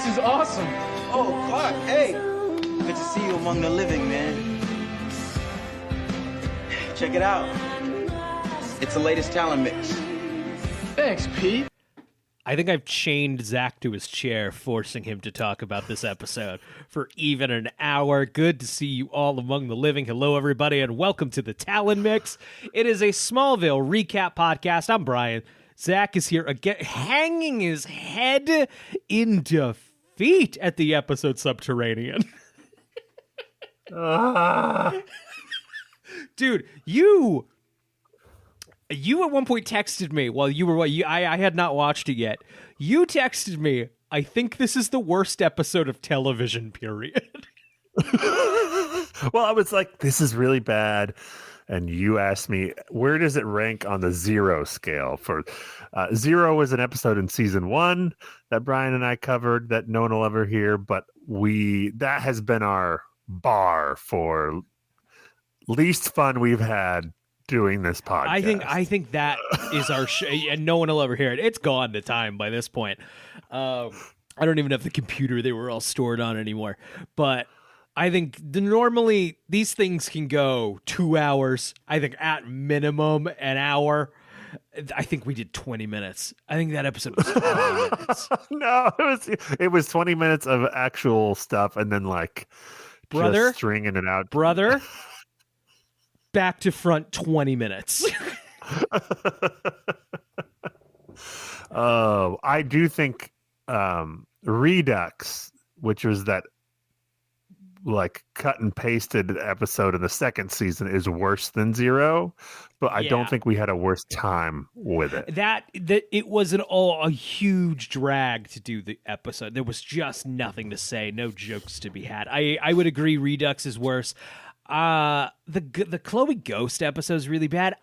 This is awesome. Oh, Clark, hey. Good to see you among the living, man. Check it out. It's the latest talent mix. Thanks, Pete. I think I've chained Zach to his chair, forcing him to talk about this episode for even an hour. Good to see you all among the living. Hello, everybody, and welcome to the Talon Mix. It is a Smallville recap podcast. I'm Brian. Zach is here again, hanging his head in defeat at the episode Subterranean. Dude, you at one point texted me while you were I had not watched it yet. You texted me, I think this is the worst episode of television, period. Well, I was like, this is really bad. And you asked me, where does it rank on the 0 scale? For 0 was an episode in season 1 that Brian and I covered that no one will ever hear, but that has been our bar for least fun we've had doing this podcast. I think that is our and no one will ever hear it. It's gone to time by this point. I don't even have the computer they were all stored on anymore. But I think normally these things can go 2 hours. I think at minimum an hour. I think we did 20 minutes. I think that episode was 20 minutes. No, it was 20 minutes of actual stuff and then just stringing it out. Brother, back to front 20 minutes. I do think Redux, which was that cut and pasted episode in the second season, is worse than 0, but I don't think we had a worse time with it. That it was a huge drag to do the episode. There was just nothing to say, no jokes to be had. I would agree Redux is worse. The Chloe Ghost episode is really bad.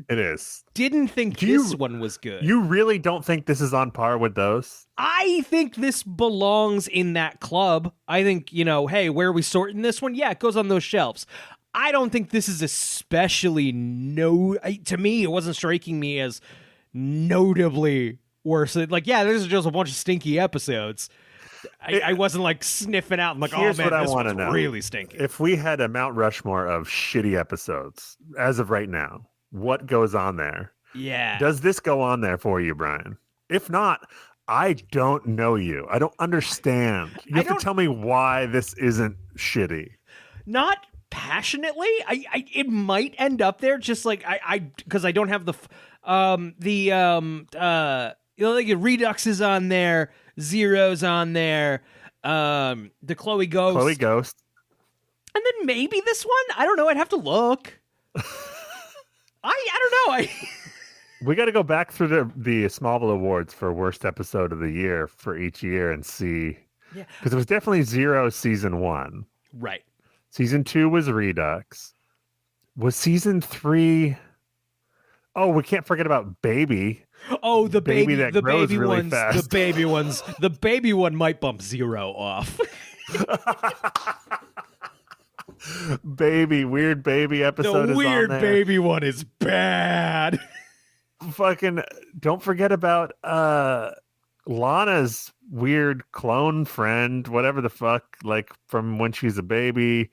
It is. Didn't think this one was good. You really don't think this is on par with those? I think this belongs in that club. I think, hey, where are we sorting this one? Yeah, it goes on those shelves. I don't think this is especially to me, it wasn't striking me as notably worse. This is just a bunch of stinky episodes. I wasn't sniffing out and here's oh man, what this I want to one's know. Really stinky. If we had a Mount Rushmore of shitty episodes as of right now, what goes on there? Yeah. Does this go on there for you, Brian? If not, I don't know you. I don't understand. You have to tell me why this isn't shitty. Not passionately. It might end up there just because I don't have Redux is on there, Zero's on there, the Chloe Ghost. And then maybe this one? I don't know. I'd have to look. I don't know. We got to go back through the Smallville Awards for worst episode of the year for each year and see. Yeah. Because it was definitely 0 season 1. Right. Season 2 was Redux. Was season 3... Oh, we can't forget about Baby. Oh, the baby that grows really ones, fast. The baby ones. The baby one might bump 0 off. Weird baby episode is on there. The weird baby one is bad. Fucking don't forget about Lana's weird clone friend, whatever the fuck, from when she's a baby.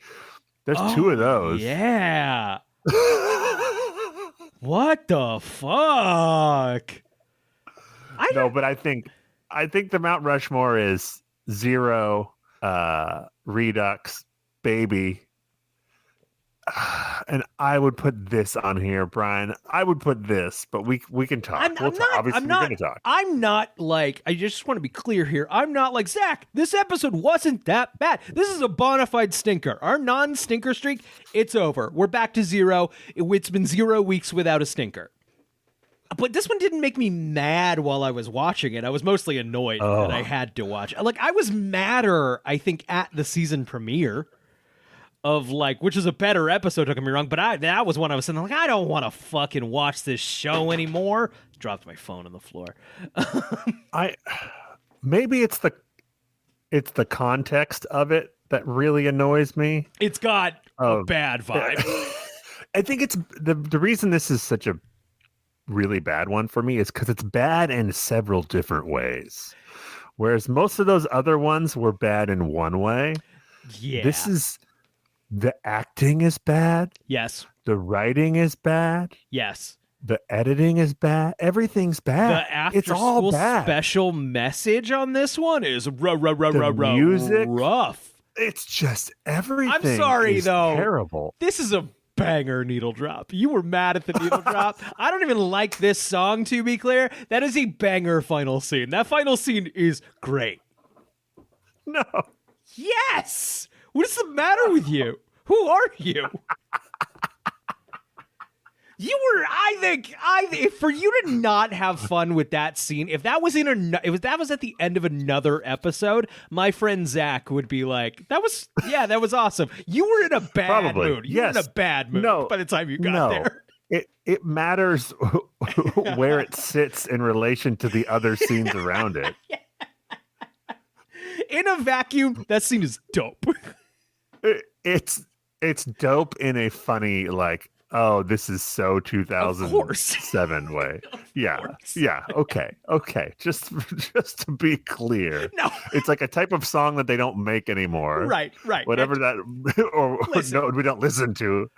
There's 2 of those. Yeah. What the fuck? But I think the Mount Rushmore is 0, Redux, Baby. And I would put this on here, Brian. I would put this, but we can talk. Obviously, we're going to talk. I'm not I just want to be clear here. I'm not like, Zach, this episode wasn't that bad. This is a bona fide stinker. Our non-stinker streak, it's over. We're back to 0. It's been 0 weeks without a stinker. But this one didn't make me mad while I was watching it. I was mostly annoyed that I had to watch. I was madder, I think, at the season premiere. Of which is a better episode, don't get me wrong, but that was when I was sitting there I don't want to fucking watch this show anymore. Dropped my phone on the floor. Maybe it's the context of it that really annoys me. It's got a bad vibe. I think it's the reason this is such a really bad one for me is because it's bad in several different ways. Whereas most of those other ones were bad in one way. Yeah. This is, the acting is bad. Yes. The writing is bad. Yes. The editing is bad. Everything's bad. The It's all after-school bad. special message on this one is music, rough. It's just everything. I'm sorry, is though. Terrible. This is a banger needle drop. You were mad at the needle drop. I don't even like this song, to be clear. That is a banger final scene. That final scene is great. No. Yes! What is the matter with you? Who are you? You were, I think, if for you to not have fun with that scene, if that was that was at the end of another episode, my friend Zach would be like, that was awesome. You were in a bad mood. You were in a bad mood by the time you got there. It matters where it sits in relation to the other scenes around it. In a vacuum, that scene is dope. It's dope in a funny, like, oh, this is so 2007 way. Yeah. Okay. Just to be clear, no, it's like a type of song that they don't make anymore. Right. Whatever no, we don't listen to.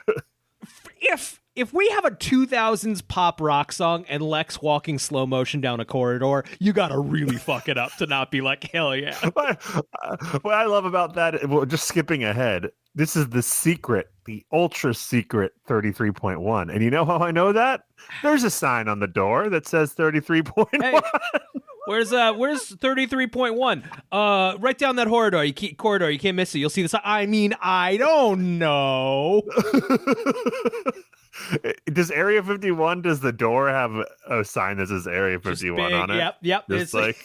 If we have a 2000s pop rock song and Lex walking slow motion down a corridor, you gotta really fuck it up to not be like, hell yeah. What I love about that, well, just skipping ahead, this is the ultra secret 33.1. And you know how I know that? There's a sign on the door that says 33.1. Hey, where's 33.1? Right down that corridor. You can't miss it. You'll see the sign. I mean, I don't know. Does Area 51, does the door have a sign that says Area 51 on it? Yep. Just like,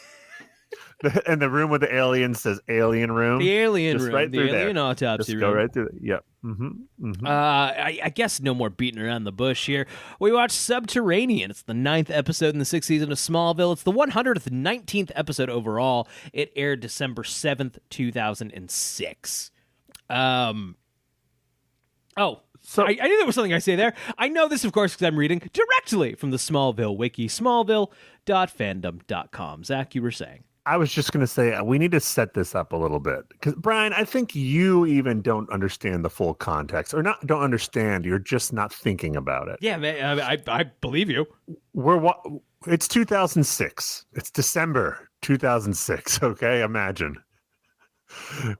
and the room with the aliens says alien room. The alien just room. Right the alien there. autopsy Just room. Go right through it. Yep. Mm-hmm. I guess no more beating around the bush here. We watched Subterranean. It's the 9th episode in the 6th season of Smallville. It's the 119th episode overall. It aired December 7th, 2006. So I knew there was something I say there. I know this, of course, because I'm reading directly from the Smallville wiki, smallville.fandom.com. Zach, you were saying. I was just going to say, we need to set this up a little bit. Because, Brian, I think you even don't understand the full context. Or don't understand. You're just not thinking about it. Yeah, man, I believe you. It's 2006. It's December 2006, okay? Imagine.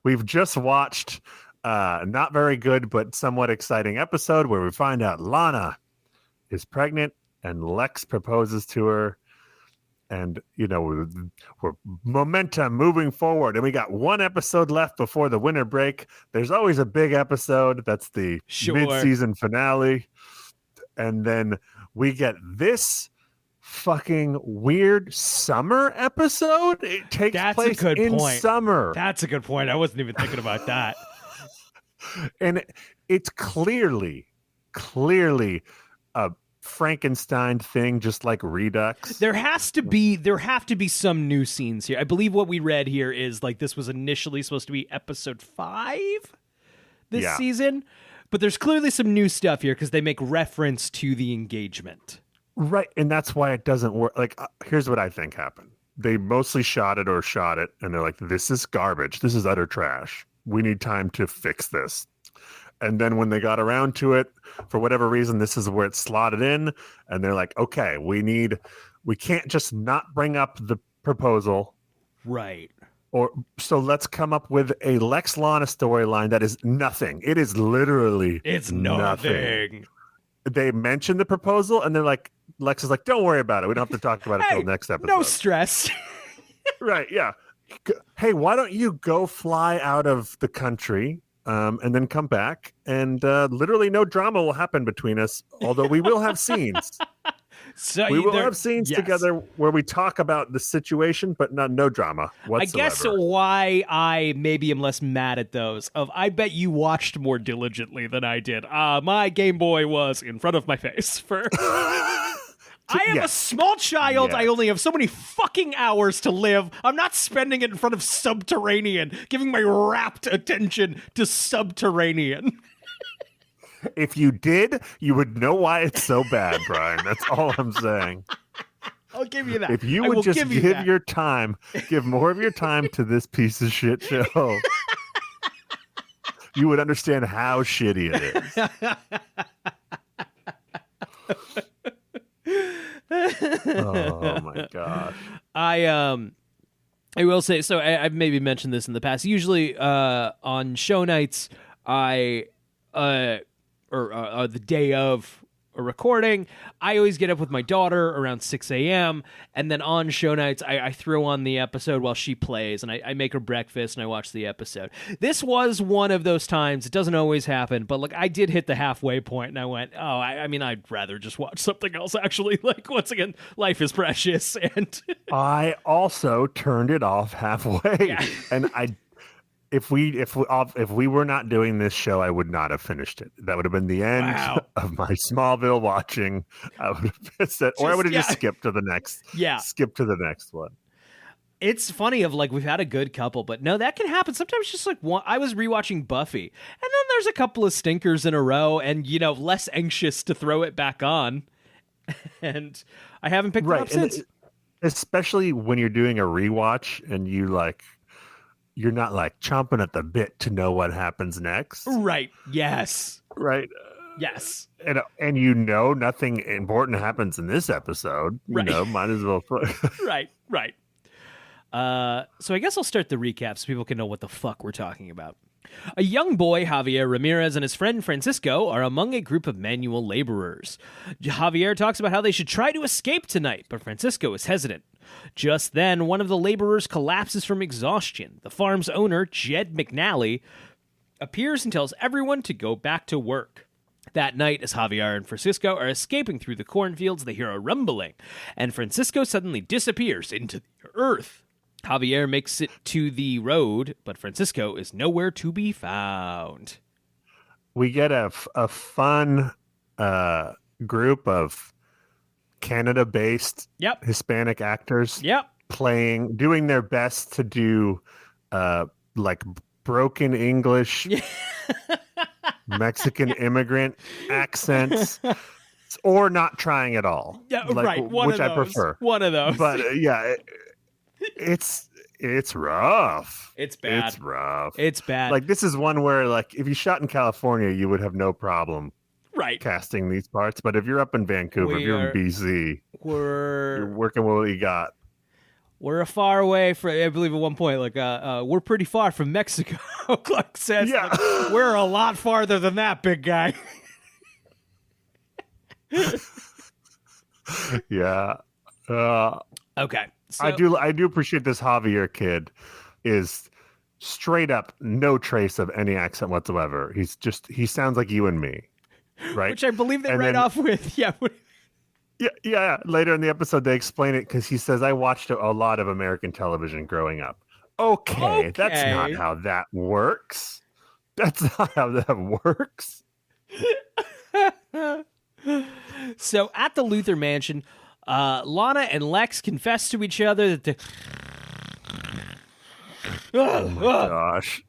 We've just watched... not very good, but somewhat exciting episode where we find out Lana is pregnant and Lex proposes to her. And, we're momentum moving forward. And we got one episode left before the winter break. There's always a big episode. That's the mid-season finale. And then we get this fucking weird summer episode. It takes place in summer. That's a good point. I wasn't even thinking about that. And it's clearly a Frankenstein thing, just like Redux. There have to be some new scenes here. I believe what we read here is like this was initially supposed to be episode 5 this season, but there's clearly some new stuff here because they make reference to the engagement. Right, and that's why it doesn't work. Like, here's what I think happened. They mostly shot it, and they're like, this is garbage. This is utter trash. We need time to fix this. And then when they got around to it, for whatever reason, this is where it's slotted in. And they're like, okay, we can't just not bring up the proposal. Right. So let's come up with a Lex Lana storyline that is nothing. It is literally nothing. They mention the proposal and they're like, Lex is like, don't worry about it. We don't have to talk about it until next episode. No stress. Right. Yeah. Hey, why don't you go fly out of the country and then come back and literally no drama will happen between us, although we will have scenes. We will have scenes together where we talk about the situation, but no drama whatsoever. I guess why I maybe am less mad at those I bet you watched more diligently than I did. My Game Boy was in front of my face for... I am a small child. I only have so many fucking hours to live. I'm not spending it in front of Subterranean, giving my rapt attention to Subterranean. If you did, you would know why it's so bad, Brian. That's all I'm saying. I'll give you that. If you I would will just give you give that. your time, give more of your time to this piece of shit show, you would understand how shitty it is. Oh my gosh. I will say, so I've maybe mentioned this in the past. Usually on show nights, the day of a recording, I always get up with my daughter around 6 a.m. And then on show nights, I throw on the episode while she plays, and I make her breakfast and I watch the episode. This was one of those times. It doesn't always happen, but like I did hit the halfway point and I went, oh, I mean, I'd rather just watch something else, actually. Like, once again, life is precious. And I also turned it off halfway. Yeah. And if we were not doing this show, I would not have finished it. That would have been the end of my Smallville watching. I would have missed it, or I would have just skipped to the next. Yeah, skip to the next one. It's funny of like we've had a good couple, but no, that can happen sometimes. Just like I was rewatching Buffy, and then there's a couple of stinkers in a row, and less anxious to throw it back on, and I haven't picked it up since. Especially when you're doing a rewatch and you're not like chomping at the bit to know what happens next. Right. Yes. Right. Yes. And nothing important happens in this episode. Right. Might as well play. Right. So I guess I'll start the recap so people can know what the fuck we're talking about. A young boy, Javier Ramirez, and his friend Francisco are among a group of manual laborers. Javier talks about how they should try to escape tonight, but Francisco is hesitant. Just then, one of the laborers collapses from exhaustion. The farm's owner, Jed McNally, appears and tells everyone to go back to work. That night, as Javier and Francisco are escaping through the cornfields, they hear a rumbling, and Francisco suddenly disappears into the earth. Javier makes it to the road, but Francisco is nowhere to be found. We get a fun group of Canada-based Hispanic actors doing their best to do like broken English Mexican immigrant accents, or not trying at all. Yeah, like, right. Which I prefer. One of those. But it's rough. It's bad. It's rough. It's bad. Like, this is one where, like, if you shot in California, you would have no problem casting these parts. But if you're up in Vancouver, if you're in BC, you're working with what you got. We're far away from, I believe at one point, like, we're pretty far from Mexico, Clark says. Yeah. Like, we're a lot farther than that, big guy. Yeah. Okay. So, I do appreciate this Javier kid is straight up no trace of any accent whatsoever. He sounds like you and me, right? Which I believe they write off with. Yeah. Yeah. Later in the episode, they explain it because he says, I watched a lot of American television growing up. Okay, that's not how that works. That's not how that works. So at the Luther mansion, Lana and Lex confess to each other that oh my gosh.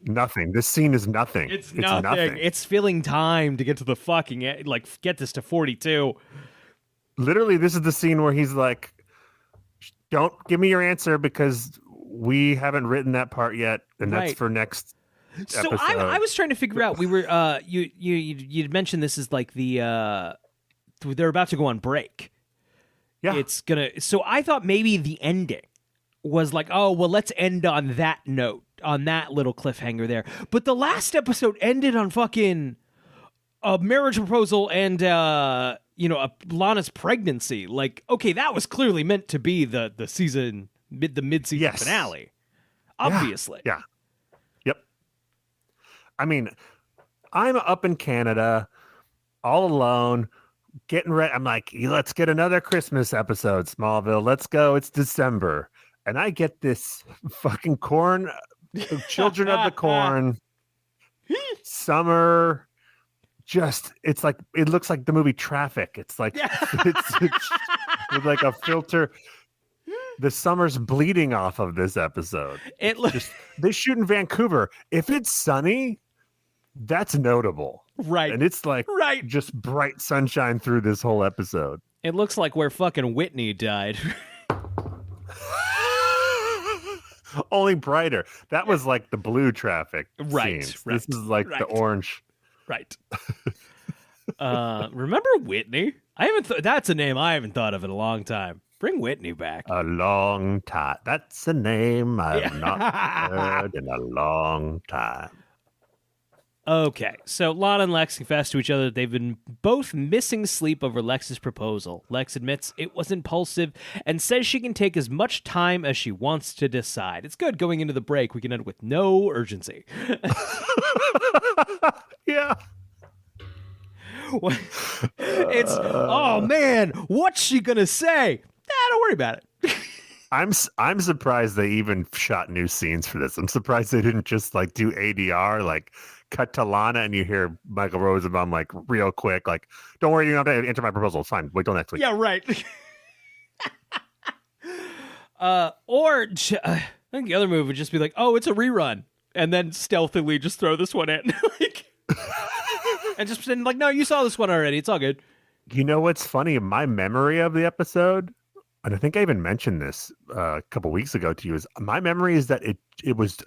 Nothing. This scene is nothing. It's nothing. It's filling time to get to the fucking, like, get this to 42. Literally, this is the scene where he's like, don't give me your answer because we haven't written that part yet, and that's for next episode. So I was trying to figure out, we were, you'd mentioned this is like they're about to go on break. Yeah. So I thought maybe the ending was like, oh, well, let's end on that note, on that little cliffhanger there. But the last episode ended on fucking a marriage proposal and, Lana's pregnancy. Like, okay, that was clearly meant to be the season, the mid-season finale. Obviously. Yeah. Yep. I mean, I'm up in Canada all alone, getting ready. I'm like, let's get another Christmas episode, Smallville. Let's go. It's December. And I get this fucking corn, Children of the Corn, summer. It's like, it looks like the movie Traffic. It's like, it's with like a filter. The summer's bleeding off of this episode. They shoot in Vancouver. If it's sunny, that's notable. Right. And it's like just bright sunshine through this whole episode. It looks like where fucking Whitney died. Only brighter. That was like the blue traffic Right, scenes. right, This is like the right. orange. Right. Remember Whitney? That's a name I haven't thought of in a long time. Bring Whitney back. A long time. That's a name I've not heard in a long time. Okay, so Lana and Lex confess to each other that they've been both missing sleep over Lex's proposal. Lex admits it was impulsive and says she can take as much time as she wants to decide. It's good going into the break. We can end with no urgency. Yeah. It's, oh man, what's she gonna say? Don't worry about it. I'm surprised they even shot new scenes for this. I'm surprised they didn't just like do ADR, like cut to Lana and you hear Michael Rosenbaum like real quick, like, don't worry, you don't have to enter my proposal. It's fine. Wait till next week. Yeah, right. I think the other move would just be like, oh, it's a rerun. And then stealthily just throw this one in. Like, and just pretend like, no, you saw this one already. It's all good. You know what's funny? My memory of the episode, and I think I even mentioned this a couple weeks ago to you, is my memory is that it was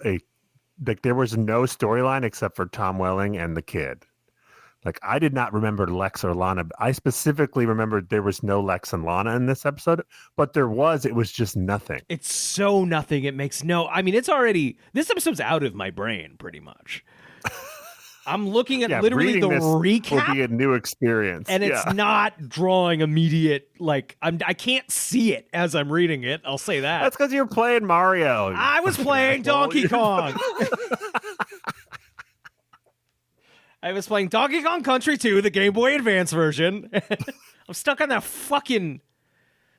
like there was no storyline except for Tom Welling and the kid. Like I did not remember Lex or Lana. I specifically remembered there was no Lex and Lana in this episode, but there was. It was just nothing. It's so nothing. It makes no. I mean, it's already. This episode's out of my brain pretty much. I'm looking at literally the recap. Will be a new experience, and it's not drawing immediate. Like I can't see it as I'm reading it. I'll say that. That's because you're playing Mario. I was playing Donkey Kong. I was playing Donkey Kong Country 2, the Game Boy Advance version. I'm stuck on that fucking.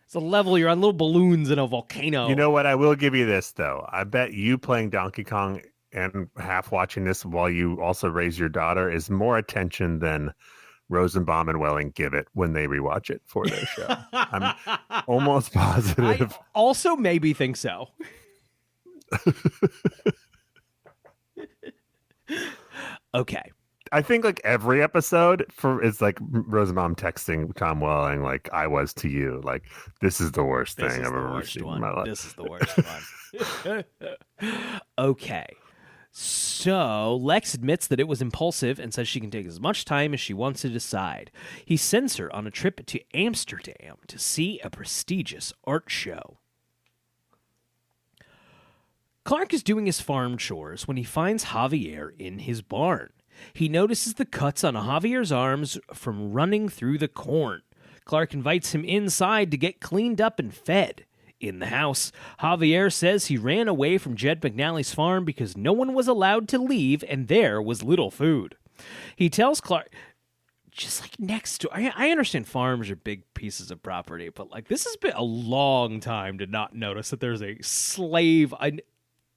It's a level you're on little balloons in a volcano. You know what? I will give you this though. I bet you playing Donkey Kong and half watching this while you also raise your daughter is more attention than Rosenbaum and Welling give it when they rewatch it for their show. I'm almost positive. I also maybe think so. Okay. I think like every episode is like Rosenbaum texting Tom Welling like I was to you. Like this is the worst thing I've ever seen in my life. This is the worst one. Okay. So, Lex admits that it was impulsive and says she can take as much time as she wants to decide. He sends her on a trip to Amsterdam to see a prestigious art show. Clark is doing his farm chores when he finds Javier in his barn. He notices the cuts on Javier's arms from running through the corn. Clark invites him inside to get cleaned up and fed. In the house, Javier says he ran away from Jed McNally's farm because no one was allowed to leave and there was little food. He tells Clark, just like next door, I understand farms are big pieces of property, but like this has been a long time to not notice that there's an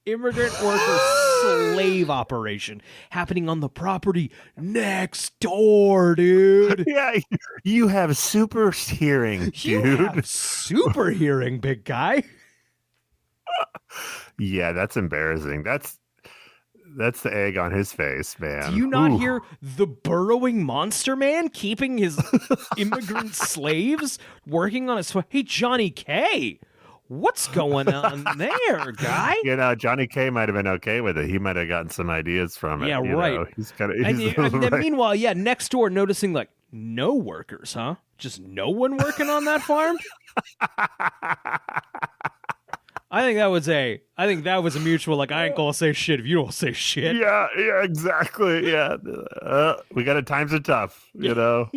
immigrant worker slave operation happening on the property next door, dude. Yeah, you have super hearing, dude. You have super hearing, big guy. Yeah, that's embarrassing. That's the egg on his face, man. Do you not hear the burrowing monster man keeping his immigrant slaves working on his... Hey, Johnny K., what's going on there, guy? You know, Johnny K might have been okay with it. He might have gotten some ideas from it. Yeah, right. Know? He's kind of. And then meanwhile, next door, noticing like no workers, huh? Just no one working on that farm. I think that was a mutual. Like I ain't gonna say shit if you don't say shit. Yeah, exactly. Yeah, we got it. Times are tough, you know.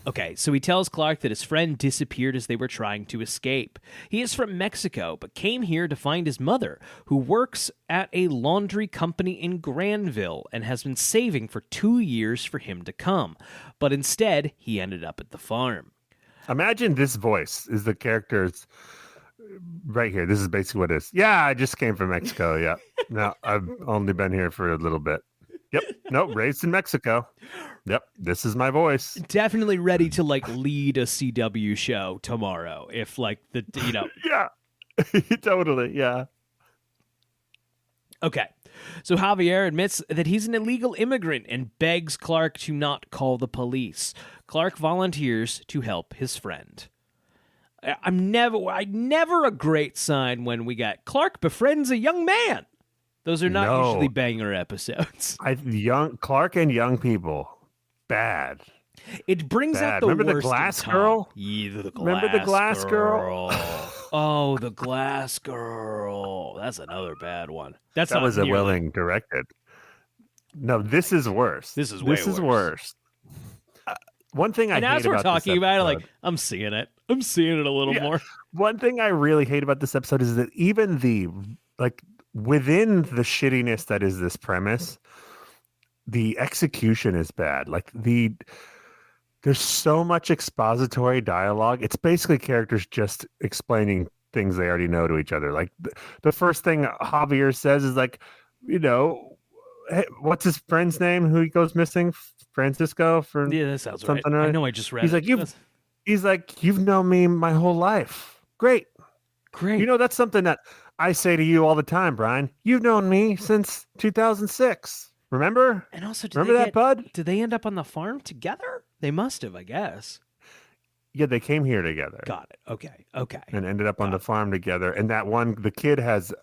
Okay, so he tells Clark that his friend disappeared as they were trying to escape. He is from Mexico, but came here to find his mother, who works at a laundry company in Granville and has been saving for 2 years for him to come. But instead, he ended up at the farm. Imagine this voice is the character's right here. This is basically what it is. Yeah, I just came from Mexico. Yeah. No, I've only been here for a little bit. Yep. Nope. Raised in Mexico. Yep. This is my voice. Definitely ready to like lead a CW show tomorrow. If like Yeah. Totally. Yeah. Okay. So Javier admits that he's an illegal immigrant and begs Clark to not call the police. Clark volunteers to help his friend. I never a great sign when we got Clark befriends a young man. Those are not usually banger episodes. Clark and young people, bad. It brings out the Remember worst. The glass girl? Yeah, Remember the glass girl? Oh, the glass girl. That's another bad one. That was a Welling directed. No, this is worse. This is worse. One thing I hate about this as we're talking about it, episode, I'm seeing it. I'm seeing it a little more. One thing I really hate about this episode is that even within the shittiness that is this premise, the execution is bad. There's so much expository dialogue. It's basically characters just explaining things they already know to each other. Like the first thing Javier says is like, hey, what's his friend's name who he goes missing? Francisco? That sounds something right. right. I know I just read He's it. He's like, you've known me my whole life. Great. That's something that I say to you all the time, Brian. You've known me since 2006. Remember? And also, bud? Did they end up on the farm together? They must have, I guess. Yeah, they came here together. Got it. Okay. And ended up on the farm together. And the kid has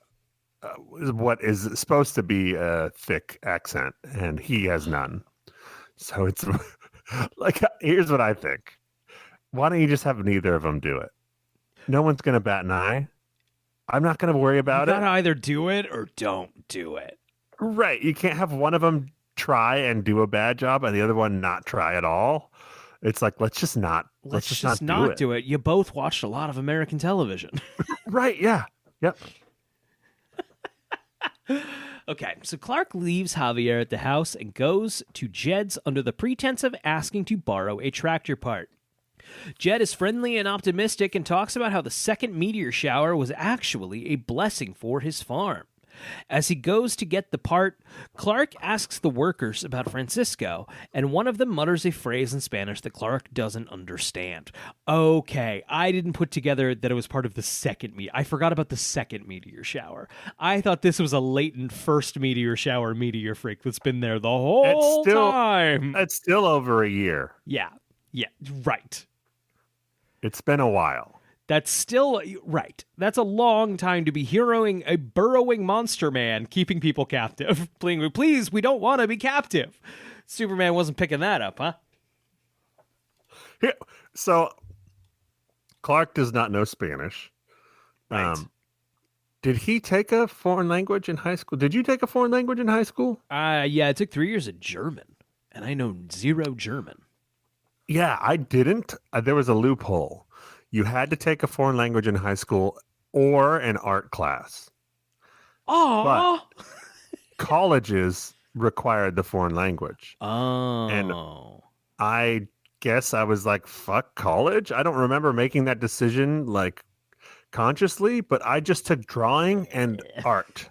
what is supposed to be a thick accent, and he has none. So it's like, here's what I think. Why don't you just have neither of them do it? No one's going to bat an eye. I'm not going to worry about it. You gotta either do it or don't do it. Right. You can't have one of them try and do a bad job and the other one not try at all. It's like, let's just not do it. You both watched a lot of American television. Right. Yeah. Yep. Okay, so Clark leaves Javier at the house and goes to Jed's under the pretense of asking to borrow a tractor part. Jed is friendly and optimistic and talks about how the second meteor shower was actually a blessing for his farm. As he goes to get the part, Clark asks the workers about Francisco, and one of them mutters a phrase in Spanish that Clark doesn't understand. Okay, I didn't put together that it was part of the second meteor. I forgot about the second meteor shower. I thought this was a latent first meteor shower meteor freak that's been there the whole time. It's still over a year. Yeah, right. It's been a while. That's still right. That's a long time to be heroing a burrowing monster man, keeping people captive. Please, we don't want to be captive. Superman wasn't picking that up, huh? Yeah, so Clark does not know Spanish. Right. Did he take a foreign language in high school? Did you take a foreign language in high school? Yeah, I took 3 years of German, and I know zero German. Yeah, I didn't. There was a loophole. You had to take a foreign language in high school or an art class. Oh, but colleges required the foreign language. Oh. And I guess I was like, fuck college. I don't remember making that decision like consciously, but I just took drawing and art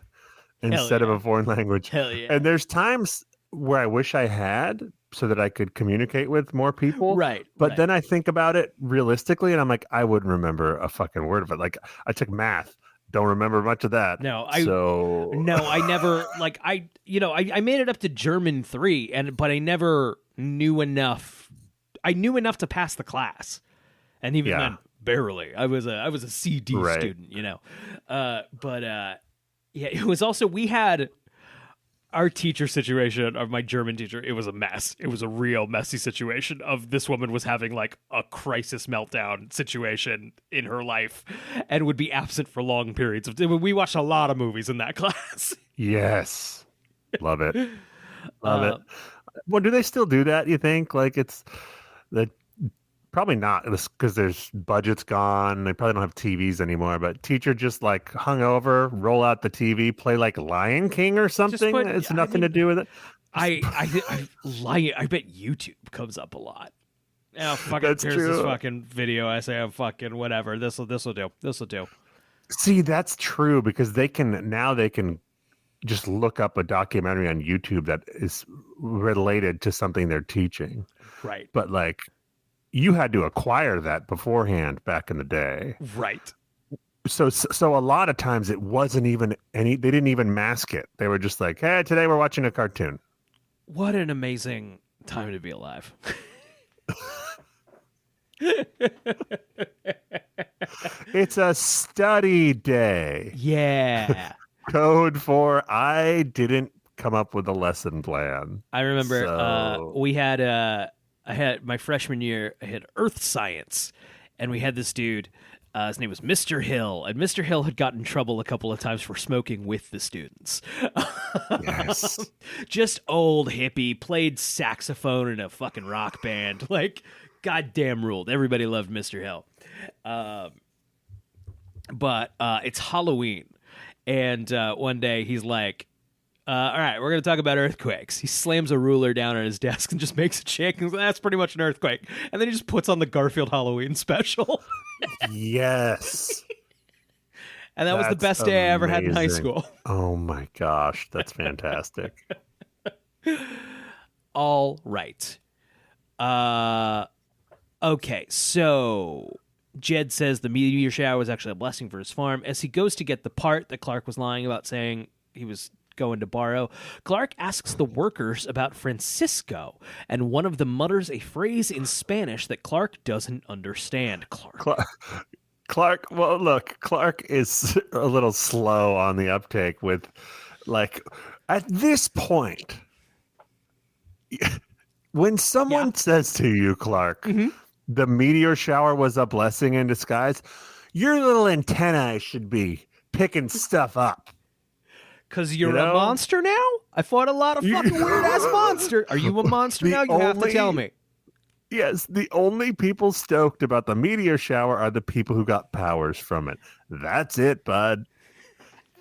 instead of a foreign language. Hell yeah. And there's times where I wish I had, so that I could communicate with more people. Right. But then I think about it realistically and I'm like, I wouldn't remember a fucking word of it. Like I took math. Don't remember much of that. I never I made it up to German 3 but I never knew enough. I knew enough to pass the class. And even then barely. I was a CD student, it was also, we had our teacher situation of my German teacher. It was a mess. It was a real messy situation of this woman was having like a crisis meltdown situation in her life and would be absent for long periods of time. We watched a lot of movies in that class. Yes. Love it. Love it. Well, do they still do that, you think? Like it's the probably not, because there's budget's gone. They probably don't have TVs anymore. But teacher just like hung over, roll out the TV, play like Lion King or something. It's nothing to do with it. I bet YouTube comes up a lot. Oh, fucking That's here's true. this fucking video essay of fucking whatever. This'll do. See, that's true because they can just look up a documentary on YouTube that is related to something they're teaching. Right. But like, you had to acquire that beforehand back in the day. Right. So a lot of times it wasn't even any. They didn't even mask it. They were just like, "Hey, today we're watching a cartoon." What an amazing time to be alive. It's a study day. Yeah. Code for I didn't come up with a lesson plan. I remember So- I had my freshman year, I had earth science, and we had this dude, his name was Mr. Hill, and Mr. Hill had gotten in trouble a couple of times for smoking with the students. Yes. Just old hippie, played saxophone in a fucking rock band, like goddamn ruled. Everybody loved Mr. Hill. But it's Halloween, and one day he's like, all right, we're going to talk about earthquakes. He slams a ruler down on his desk and just makes it shake. And that's pretty much an earthquake. And then he just puts on the Garfield Halloween special. Yes. And that was the That's best day I ever had in high amazing. school. Oh my gosh, that's fantastic. All right. Okay, so Jed says the meteor shower was actually a blessing for his farm. As he goes to get the part that Clark was lying about saying he was going to borrow, Clark asks the workers about Francisco, and one of them mutters a phrase in Spanish that Clark doesn't understand. Clark, well, look, Clark is a little slow on the uptake with, like, at this point, when someone says to you, Clark, the meteor shower was a blessing in disguise, your little antennae should be picking stuff up. Because you're You know? a monster now? I fought a lot of fucking weird-ass monster. Are you a monster The now? You have to only- tell me. Yes, the only people stoked about the meteor shower are the people who got powers from it. That's it, bud.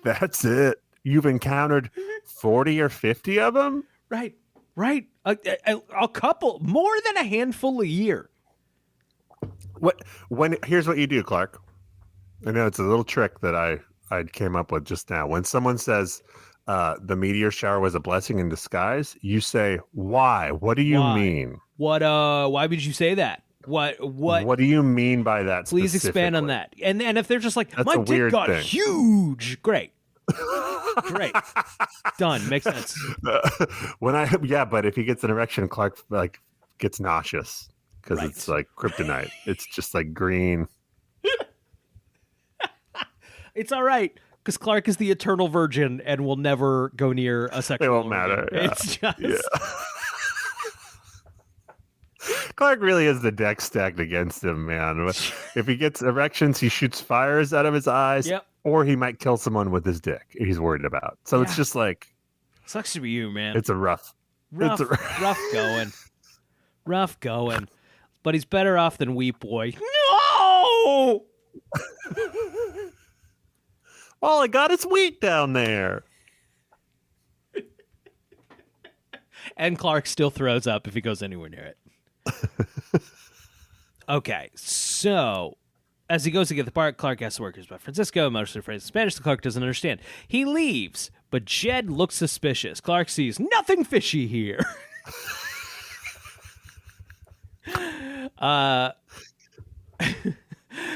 That's it. You've encountered 40 or 50 of them? Right. A couple, more than a handful a year. Here's what you do, Clark. I know it's a little trick that I came up with just now. When someone says the meteor shower was a blessing in disguise, you say, why? What do you Why? mean? Why would you say that? What do you mean by that? Please expand on specifically? that. And if they're just like, That's my a dick weird got thing. huge. Great. Great. Done. Makes sense. But if he gets an erection, Clark like gets nauseous because Right. it's like kryptonite. It's just like green. It's all right. Because Clark is the eternal virgin and will never go near a sexual It won't organ. matter. Yeah. It's just Clark really is the deck stacked against him, man. If he gets erections, he shoots fires out of his eyes, Yep. or he might kill someone with his dick. He's worried about. So it's Yeah. just like sucks to be you, man. it's a rough. rough, it's a- rough going. Rough going. But he's better off than Weep Boy. No! All I got is wheat down there. And Clark still throws up if he goes anywhere near it. Okay, so as he goes to get the part, Clark asks the workers about Francisco. Most of the phrase in Spanish that Clark doesn't understand. He leaves, but Jed looks suspicious. Clark sees nothing fishy here.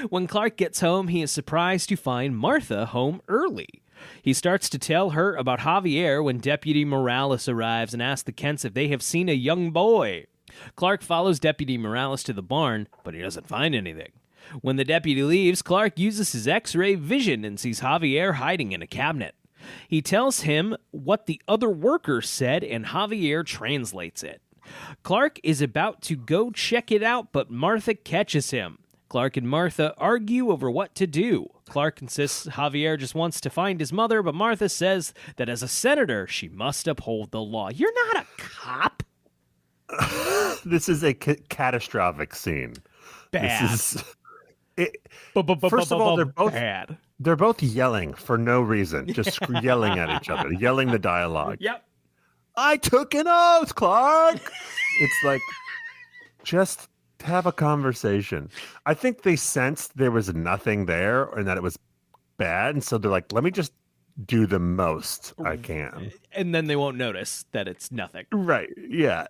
When Clark gets home, he is surprised to find Martha home early. He starts to tell her about Javier when Deputy Morales arrives and asks the Kents if they have seen a young boy. Clark follows Deputy Morales to the barn, but he doesn't find anything. When the deputy leaves, Clark uses his X-ray vision and sees Javier hiding in a cabinet. He tells him what the other workers said, and Javier translates it. Clark is about to go check it out, but Martha catches him. Clark and Martha argue over what to do. Clark insists Javier just wants to find his mother, but Martha says that as a senator, she must uphold the law. You're not a cop. This is a catastrophic scene. Bad. This is First of all, bad. they're both yelling for no reason, just yelling at each other, yelling the dialogue. Yep. I took an oath, Clark. It's like, just have a conversation. I think they sensed there was nothing there and that it was bad. And so they're like, let me just do the most I can. And then they won't notice that it's nothing. Right. Yeah.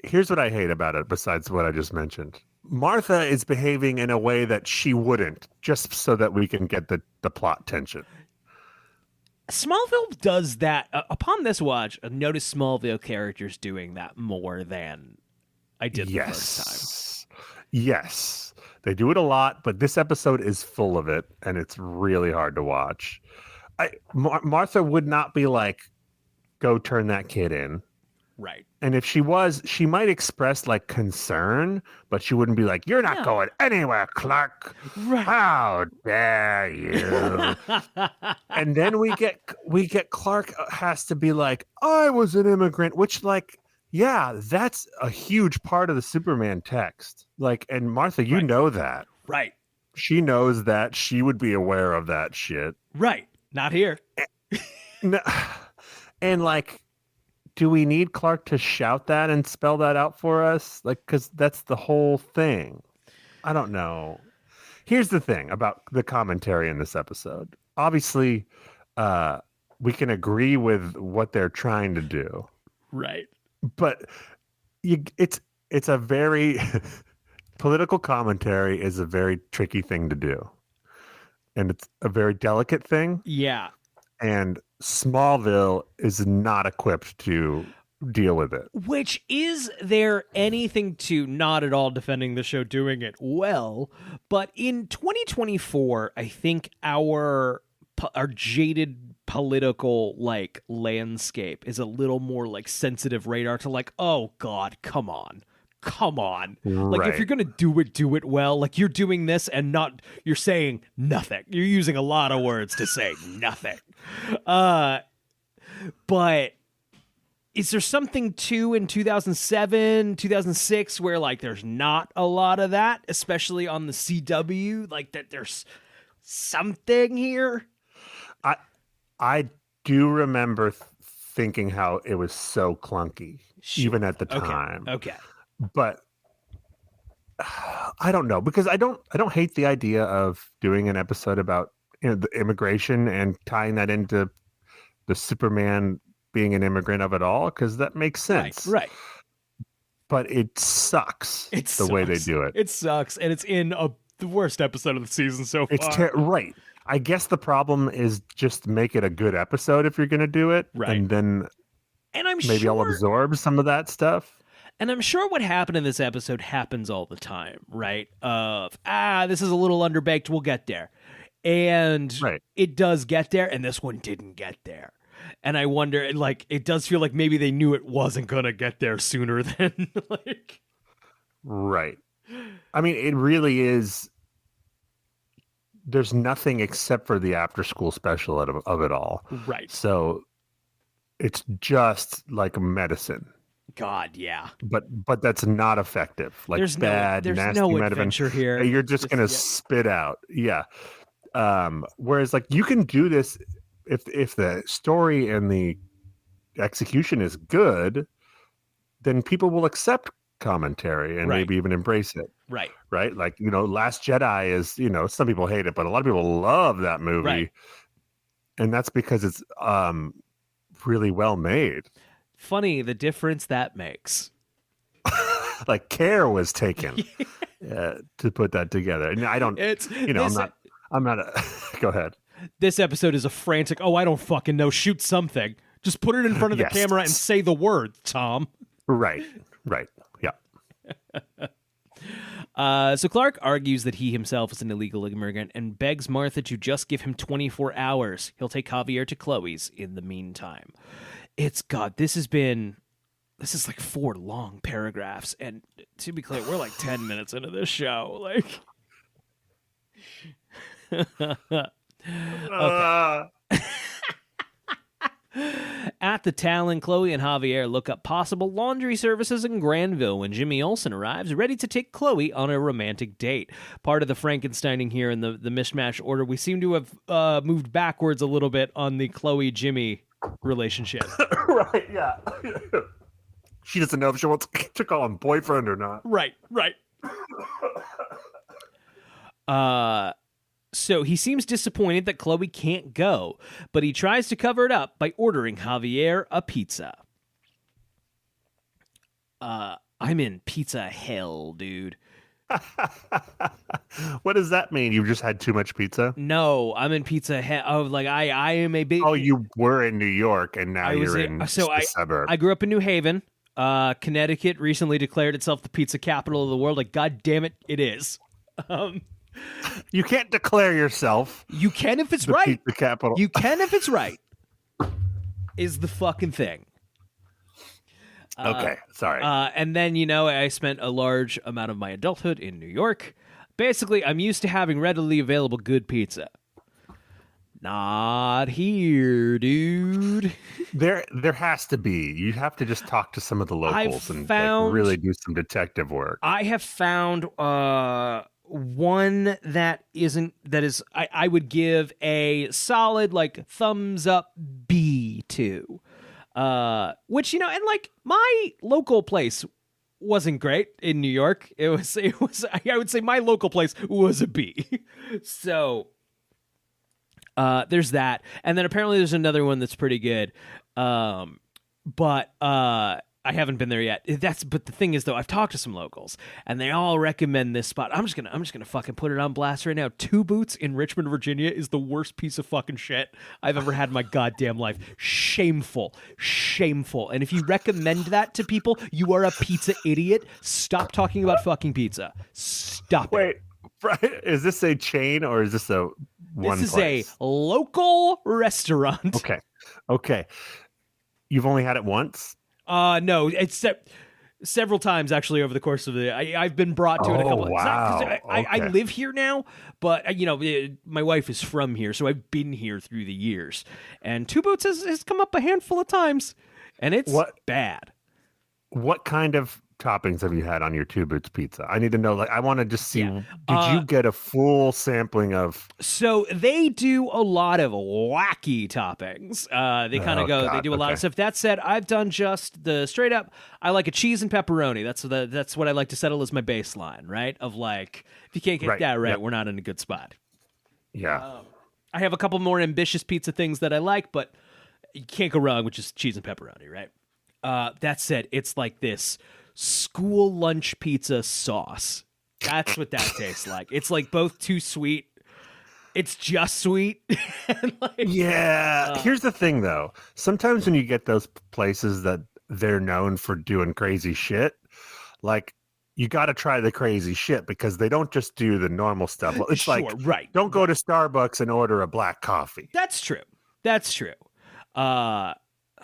Here's what I hate about it, besides what I just mentioned. Martha is behaving in a way that she wouldn't, just so that we can get the plot tension. Smallville does that. Upon this watch, I noticed Smallville characters doing that more than I did the first time. Yes. They do it a lot, but this episode is full of it, and it's really hard to watch. Martha would not be like, go turn that kid in. Right. And if she was, she might express like concern, but she wouldn't be like, you're not going anywhere, Clark. Right. How dare you? And then we get Clark has to be like, I was an immigrant, which like, yeah, that's a huge part of the Superman text. Like, and Martha, you know that. Right. She knows that. She would be aware of that shit. Right. Not here. No. And like, do we need Clark to shout that and spell that out for us? Like, because that's the whole thing. I don't know. Here's the thing about the commentary in this episode. Obviously, we can agree with what they're trying to do. Right. But it's a very political commentary is a very tricky thing to do. And it's a very delicate thing. Yeah. And Smallville is not equipped to deal with it. Which, is there anything to, not at all defending the show doing it well, but in 2024, I think our jaded political like landscape is a little more like sensitive radar to like, oh God, come on. Like, if you're going to do it well. Like, you're doing this and you're saying nothing. You're using a lot of words to say nothing. But is there something too in 2007, 2006 where like there's not a lot of that, especially on the CW, like that there's something here? I do remember thinking how it was so clunky, even at the time. Okay. But I don't know, because I don't hate the idea of doing an episode about the immigration and tying that into the Superman being an immigrant of it all, because that makes sense. Right. But it sucks the way they do it. It sucks, and it's in the worst episode of the season so far. It's right. I guess the problem is just make it a good episode if you're going to do it, right? And then maybe I'll absorb some of that stuff. And I'm sure what happened in this episode happens all the time, right? Of, this is a little underbaked, we'll get there. And it does get there, and this one didn't get there. And I wonder, like, it does feel like maybe they knew it wasn't going to get there sooner than, like... Right. I mean, it really is... There's nothing except for the after-school special of it all. Right. So it's just like medicine. God, yeah. But that's not effective. Like, there's nasty adventure here. You're just going to spit out. Yeah. Whereas like you can do this if the story and the execution is good, then people will accept commentary and maybe even embrace it. Right. Right. Like, Last Jedi is, some people hate it, but a lot of people love that movie. Right. And that's because it's really well made. Funny the difference that makes. Like, care was taken to put that together. And I don't, I'm not go ahead. This episode is a frantic, I don't fucking know, shoot something. Just put it in front of the camera and say the word, Tom. Right. Yeah. So Clark argues that he himself is an illegal immigrant and begs Martha to just give him 24 hours. He'll take Javier to Chloe's in the meantime. This is like 4 long paragraphs, and to be clear, we're like 10 minutes into this show. Like, okay. At the Talon, Chloe and Javier look up possible laundry services in Granville when Jimmy Olsen arrives, ready to take Chloe on a romantic date. Part of the Frankensteining here in the mishmash order, we seem to have moved backwards a little bit on the Chloe-Jimmy relationship. Right, yeah. She doesn't know if she wants to call him boyfriend or not. Right. So he seems disappointed that Chloe can't go, but he tries to cover it up by ordering Javier a pizza. I'm in pizza hell, dude. What does that mean? You just had too much pizza? No, I'm in I am a big. Oh, you were in New York, and now you're in the suburb. I grew up in New Haven. Connecticut recently declared itself the pizza capital of the world. Like, God damn it, it is. You can't declare yourself. You can if it's the right. Pizza capital. You can if it's right. Is the fucking thing. Okay, sorry. And then, I spent a large amount of my adulthood in New York. Basically, I'm used to having readily available good pizza. Not here, dude. There has to be. You have to just talk to some of the locals and really do some detective work. I have found one that is I would give a solid thumbs up B to. Which, and my local place wasn't great in New York. It was I would say my local place was a B. So there's that. And then apparently there's another one that's pretty good. But I haven't been there yet. But the thing is, though, I've talked to some locals, and they all recommend this spot. I'm just gonna fucking put it on blast right now. Two Boots in Richmond, Virginia, is the worst piece of fucking shit I've ever had in my goddamn life. Shameful. And if you recommend that to people, you are a pizza idiot. Stop talking about fucking pizza. Stop. Wait, Brian, is this a chain or is this a one This is place? a local restaurant. Okay. You've only had it once? No, it's several times actually over the course of I've been brought to it a couple. Wow. I live here now, but my wife is from here, so I've been here through the years. And Two Boots has come up a handful of times, and it's bad. What kind of toppings have you had on your Two Boots pizza? I need to know. I want to just see. Did you get a full sampling of? So they do a lot of wacky toppings. They kind of go. They do a lot of stuff. That said, I've done just the straight up. I like a cheese and pepperoni. That's what I like to settle as my baseline. Right? Of if you can't get that right, we're not in a good spot. Yeah. I have a couple more ambitious pizza things that I like, but you can't go wrong with just cheese and pepperoni. Right? That said, it's like this school lunch pizza sauce. That's what that tastes like. It's both too sweet. It's just sweet. Here's the thing though. Sometimes when you get those places that they're known for doing crazy shit, you got to try the crazy shit because they don't just do the normal stuff. It's don't go to Starbucks and order a black coffee. That's true.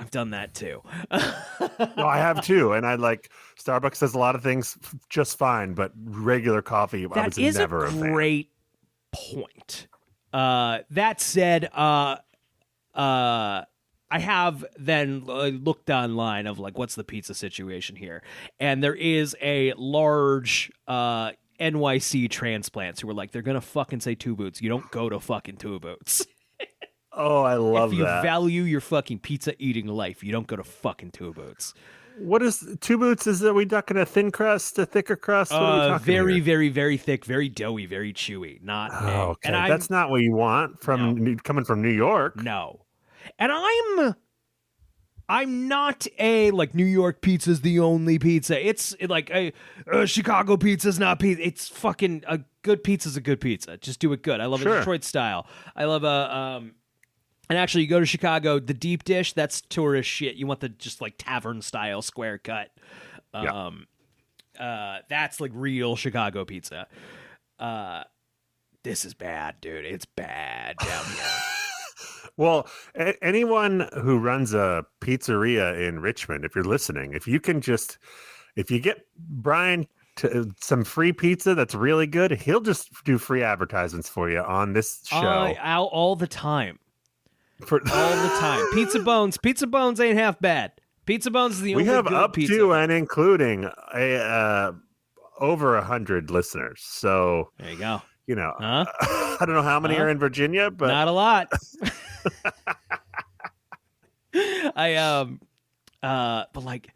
I've done that too. No, I have too, and Starbucks does a lot of things just fine, but regular coffee, I was never a fan. That is a great point. That said, I have then looked online of what's the pizza situation here, and there is a large NYC transplants who are they're gonna fucking say Two Boots. You don't go to fucking Two Boots. Oh, I love that. If you value your fucking pizza eating life, you don't go to fucking Two Boots. What is Two Boots? Are we talking a thin crust, a thicker crust? What are we talking very, here? very, very thick, very doughy, very chewy. Not okay. And that's not what you want coming from New York. No. And I'm not a New York pizza's the only pizza. It's Chicago pizza's not pizza. It's fucking a good pizza's a good pizza. Just do it good. I love a Detroit style. I love and actually, you go to Chicago, the deep dish, that's tourist shit. You want the just tavern style square cut. That's real Chicago pizza. This is bad, dude. It's bad down here. Well, anyone who runs a pizzeria in Richmond, if you're listening, if you get Brian some free pizza that's really good, he'll just do free advertisements for you on this show. All the time. All the time. Pizza Bones ain't half bad. Pizza Bones is the only good pizza. We have up to and including over 100 listeners. So there you go. I don't know how many are in Virginia, but not a lot. But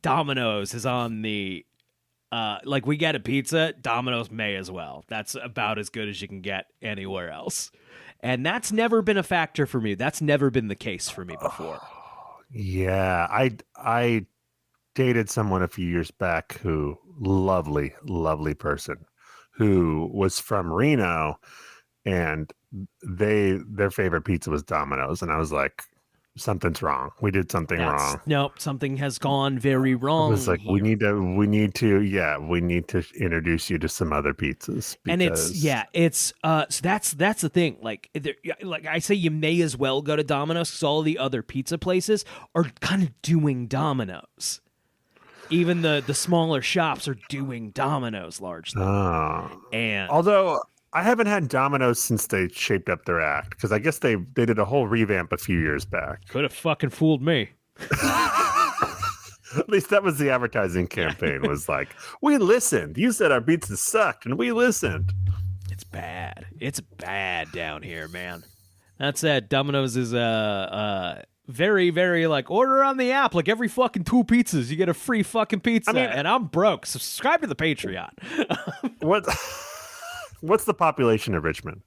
Domino's is on the we get a pizza, Domino's may as well. That's about as good as you can get anywhere else. And that's never been a factor for me. That's never been the case for me before. Yeah, I dated someone a few years back who lovely person. who was from Reno, and their favorite pizza was Domino's, and I was like, something's wrong. We did something wrong. Nope, something has gone very wrong. I was like, here. we need to introduce you to some other pizzas. And it's so that's the thing. Like I say, you may as well go to Domino's because all the other pizza places are kind of doing Domino's. Even the smaller shops are doing Domino's largely. And although I haven't had Domino's since they shaped up their act, because I guess they did a whole revamp a few years back. Could have fucking fooled me. At least that was the advertising campaign. Was like, we listened. You said our pizza sucked, and we listened. It's bad. It's bad down here, man. That said, Domino's is very, very like order on the app. Like every fucking 2 pizzas, you get a free fucking pizza. And I'm broke. Subscribe to the Patreon. What's the population of Richmond?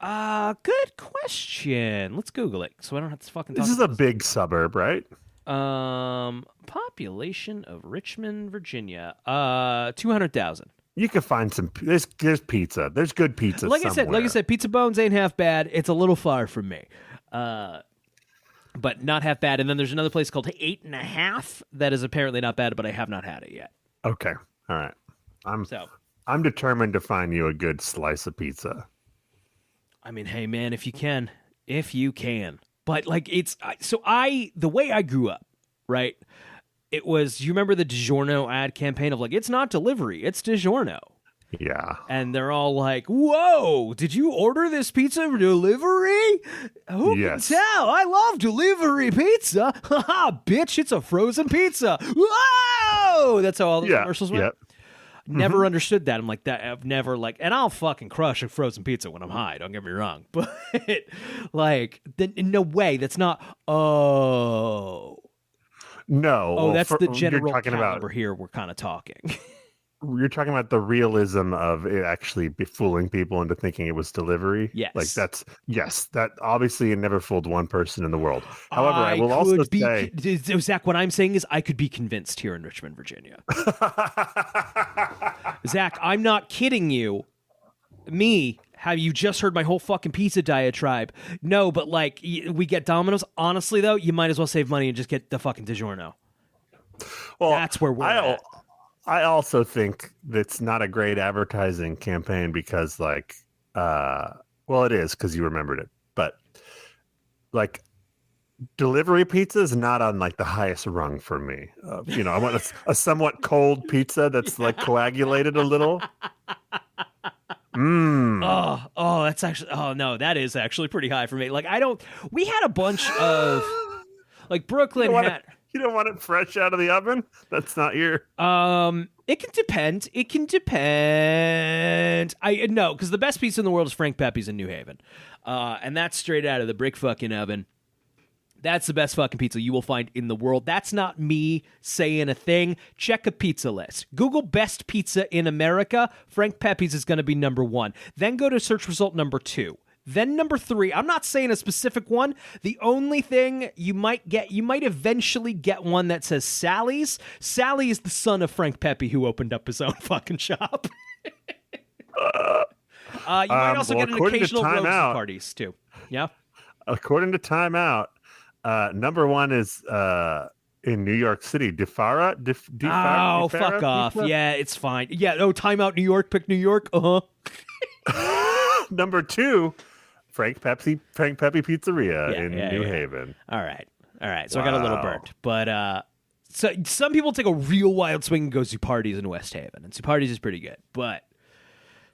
Good question. Let's Google it so I don't have to fucking talk. This is a big suburb, right? Population of Richmond, Virginia. 200,000. You can find some. There's pizza. There's good pizza. Like I said, Pizza Bones ain't half bad. It's a little far from me. But not half bad. And then there's another place called 8.5 that is apparently not bad, but I have not had it yet. Okay. All right. I'm determined to find you a good slice of pizza. I mean, hey man, if you can. But like the way I grew up, right? It was, you remember the DiGiorno ad campaign of like, it's not delivery, it's DiGiorno. Yeah. And they're all like, whoa, did you order this pizza for delivery? Who can tell? I love delivery pizza. Haha, bitch, it's a frozen pizza. Whoa! That's how all the commercials went. Yep. Never understood that. I'm like, that I've never like, and I'll fucking crush a frozen pizza when I'm high, don't get me wrong. But like, no way, that's not, No. Oh, that's the general talking caliber about here we're kind of talking. You're talking about the realism of it actually fooling people into thinking it was delivery. Yes. Like that obviously it never fooled one person in the world. However, I will also say, Zach, what I'm saying is I could be convinced here in Richmond, Virginia. Zach, I'm not kidding you. Have you just heard my whole fucking pizza diatribe? No, but like we get Domino's. Honestly, though, you might as well save money and just get the fucking DiGiorno. Well, that's where we're at. I also think that's not a great advertising campaign because, like, well, it is because you remembered it, but like delivery pizza is not on like the highest rung for me. I want a somewhat cold pizza that's like coagulated a little. Oh, that's actually. Oh no, that is actually pretty high for me. Like we had a bunch of like Brooklyn had. You don't want it fresh out of the oven? That's not your... It can depend. No, because the best pizza in the world is Frank Pepe's in New Haven. And that's straight out of the brick fucking oven. That's the best fucking pizza you will find in the world. That's not me saying a thing. Check a pizza list. Google best pizza in America. Frank Pepe's is going to be number 1. Then go to search result number 2. Then number 3, I'm not saying a specific one. The only thing you might eventually get one that says Sally's. Sally is the son of Frank Pepe, who opened up his own fucking shop. You might also get an occasional Roses parties too. Yeah. According to Time Out, number 1 is in New York City. Fuck off. Pizza? Yeah, it's fine. Yeah. Time Out New York. Pick New York. Number 2. Frank Pepe Pizzeria in New Haven. All right. So I got a little burnt, but so some people take a real wild swing and go Zupardi's in West Haven, and Zupardi's is pretty good. But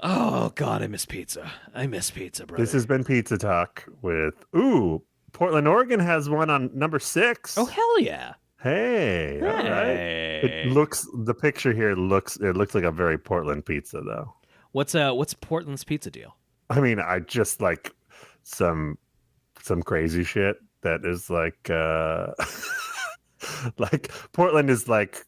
oh god, I miss pizza. Brother. This has been Pizza Talk with Portland, Oregon has one on number 6. Oh hell yeah! Hey, all right. The picture here looks like a very Portland pizza though. What's Portland's pizza deal? I mean, I just like some crazy shit that is like like Portland is like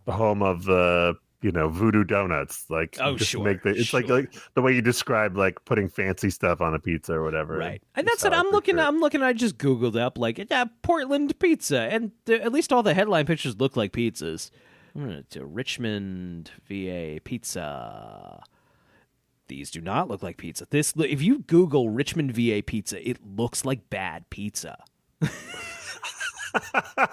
the home of voodoo donuts. Like it's like the way you describe like putting fancy stuff on a pizza or whatever. Right. And that's it. I'm looking I just Googled up like Portland pizza, and at least all the headline pictures look like pizzas. I'm gonna do Richmond VA pizza. These do not look like pizza. If you Google Richmond, VA pizza, it looks like bad pizza.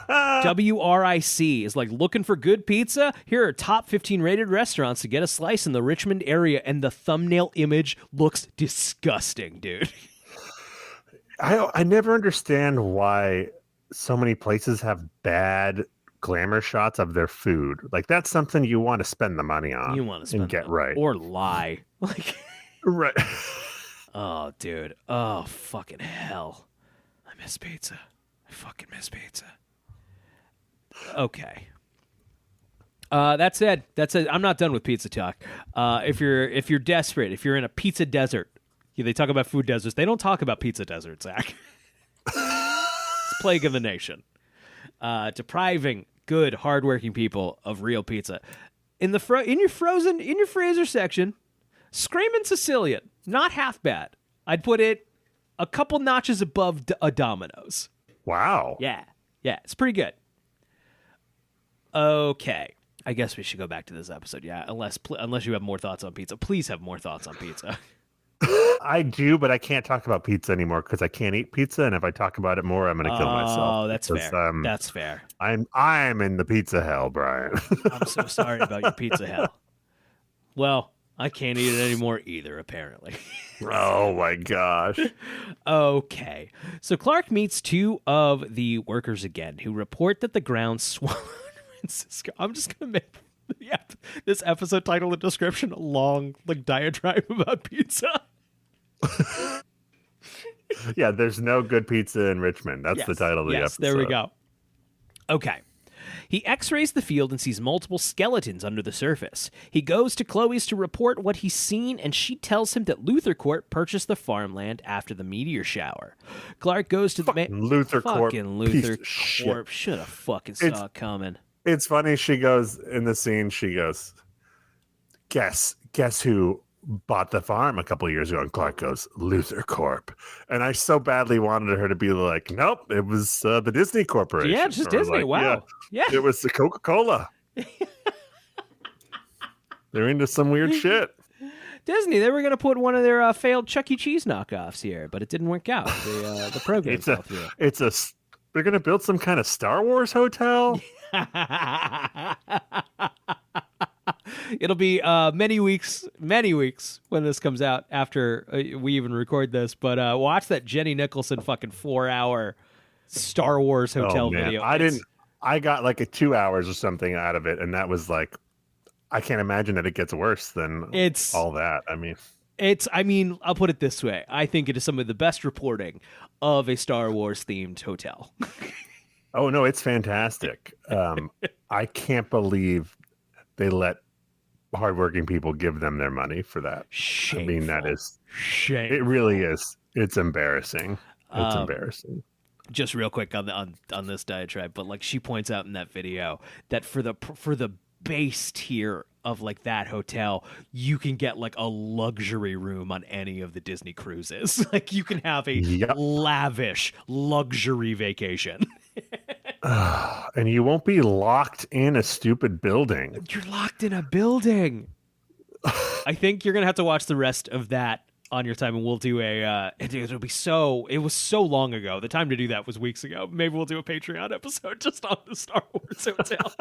WRIC is like, looking for good pizza? Here are top 15 rated restaurants to get a slice in the Richmond area, and the thumbnail image looks disgusting, dude. I never understand why so many places have bad glamour shots of their food. Like, that's something you want to spend the money on. You want to spend and get right. Or lie. Like, right. Oh, dude. Oh, fucking hell. I miss pizza. I fucking miss pizza. Okay. That's it. I'm not done with pizza talk. If you're desperate, if you're in a pizza desert, they talk about food deserts. They don't talk about pizza deserts, Zach. It's plague of the nation. Depriving good, hardworking people of real pizza. In your freezer section, Screamin' Sicilian, not half bad. I'd put it a couple notches above a Domino's. Wow. Yeah, it's pretty good. Okay, I guess we should go back to this episode. Yeah, unless you have more thoughts on pizza. Please have more thoughts on pizza. I do, but I can't talk about pizza anymore because I can't eat pizza, and if I talk about it more, I'm going to kill myself. Oh, that's fair. That's fair. I'm in the pizza hell, Brian. I'm so sorry about your pizza hell. Well, I can't eat it anymore either, apparently. Oh my gosh. Okay. So Clark meets two of the workers again who report that the ground swallowed Francisco. I'm just going to make this episode title and description a long diatribe about pizza. Yeah, there's no good pizza in Richmond. That's the title of the episode. There we go. Okay. He x-rays the field and sees multiple skeletons under the surface. He goes to Chloe's to report what he's seen, and she tells him that Luthor Corp purchased the farmland after the meteor shower. Clark goes to Luthor Corp. Fucking Luthor Corp. Should have fucking saw it coming. It's funny. She goes in the scene. She goes, guess who bought the farm a couple of years ago? And Clark goes, Luthor Corp. And I so badly wanted her to be like, nope, it was the Disney Corporation. Yeah, just Disney. Like, wow. Yeah. It was the Coca-Cola. They're into some weird shit. Disney, they were going to put one of their failed Chuck E. Cheese knockoffs here, but it didn't work out. The program fell through. They're going to build some kind of Star Wars hotel? It'll be many weeks when this comes out after we even record this. But watch that Jenny Nicholson fucking 4-hour Star Wars hotel video. I got like 2 hours or something out of it, and that was like, I can't imagine that it gets worse than all that. I mean, I'll put it this way. I think it is some of the best reporting of a Star Wars themed hotel. Oh no, it's fantastic. I can't believe they let hardworking people give them their money for that. Shameful. I mean, that is shameful. It really is. It's embarrassing. It's embarrassing. Just real quick on this diatribe, but she points out in that video that for the base tier of that hotel, you can get a luxury room on any of the Disney cruises. You can have a lavish luxury vacation. And you won't be locked in a stupid building. You're locked in a building. I think you're gonna have to watch the rest of that on your time, and we'll do it was so long ago. The time to do that was weeks ago. Maybe we'll do a Patreon episode just on the Star Wars hotel.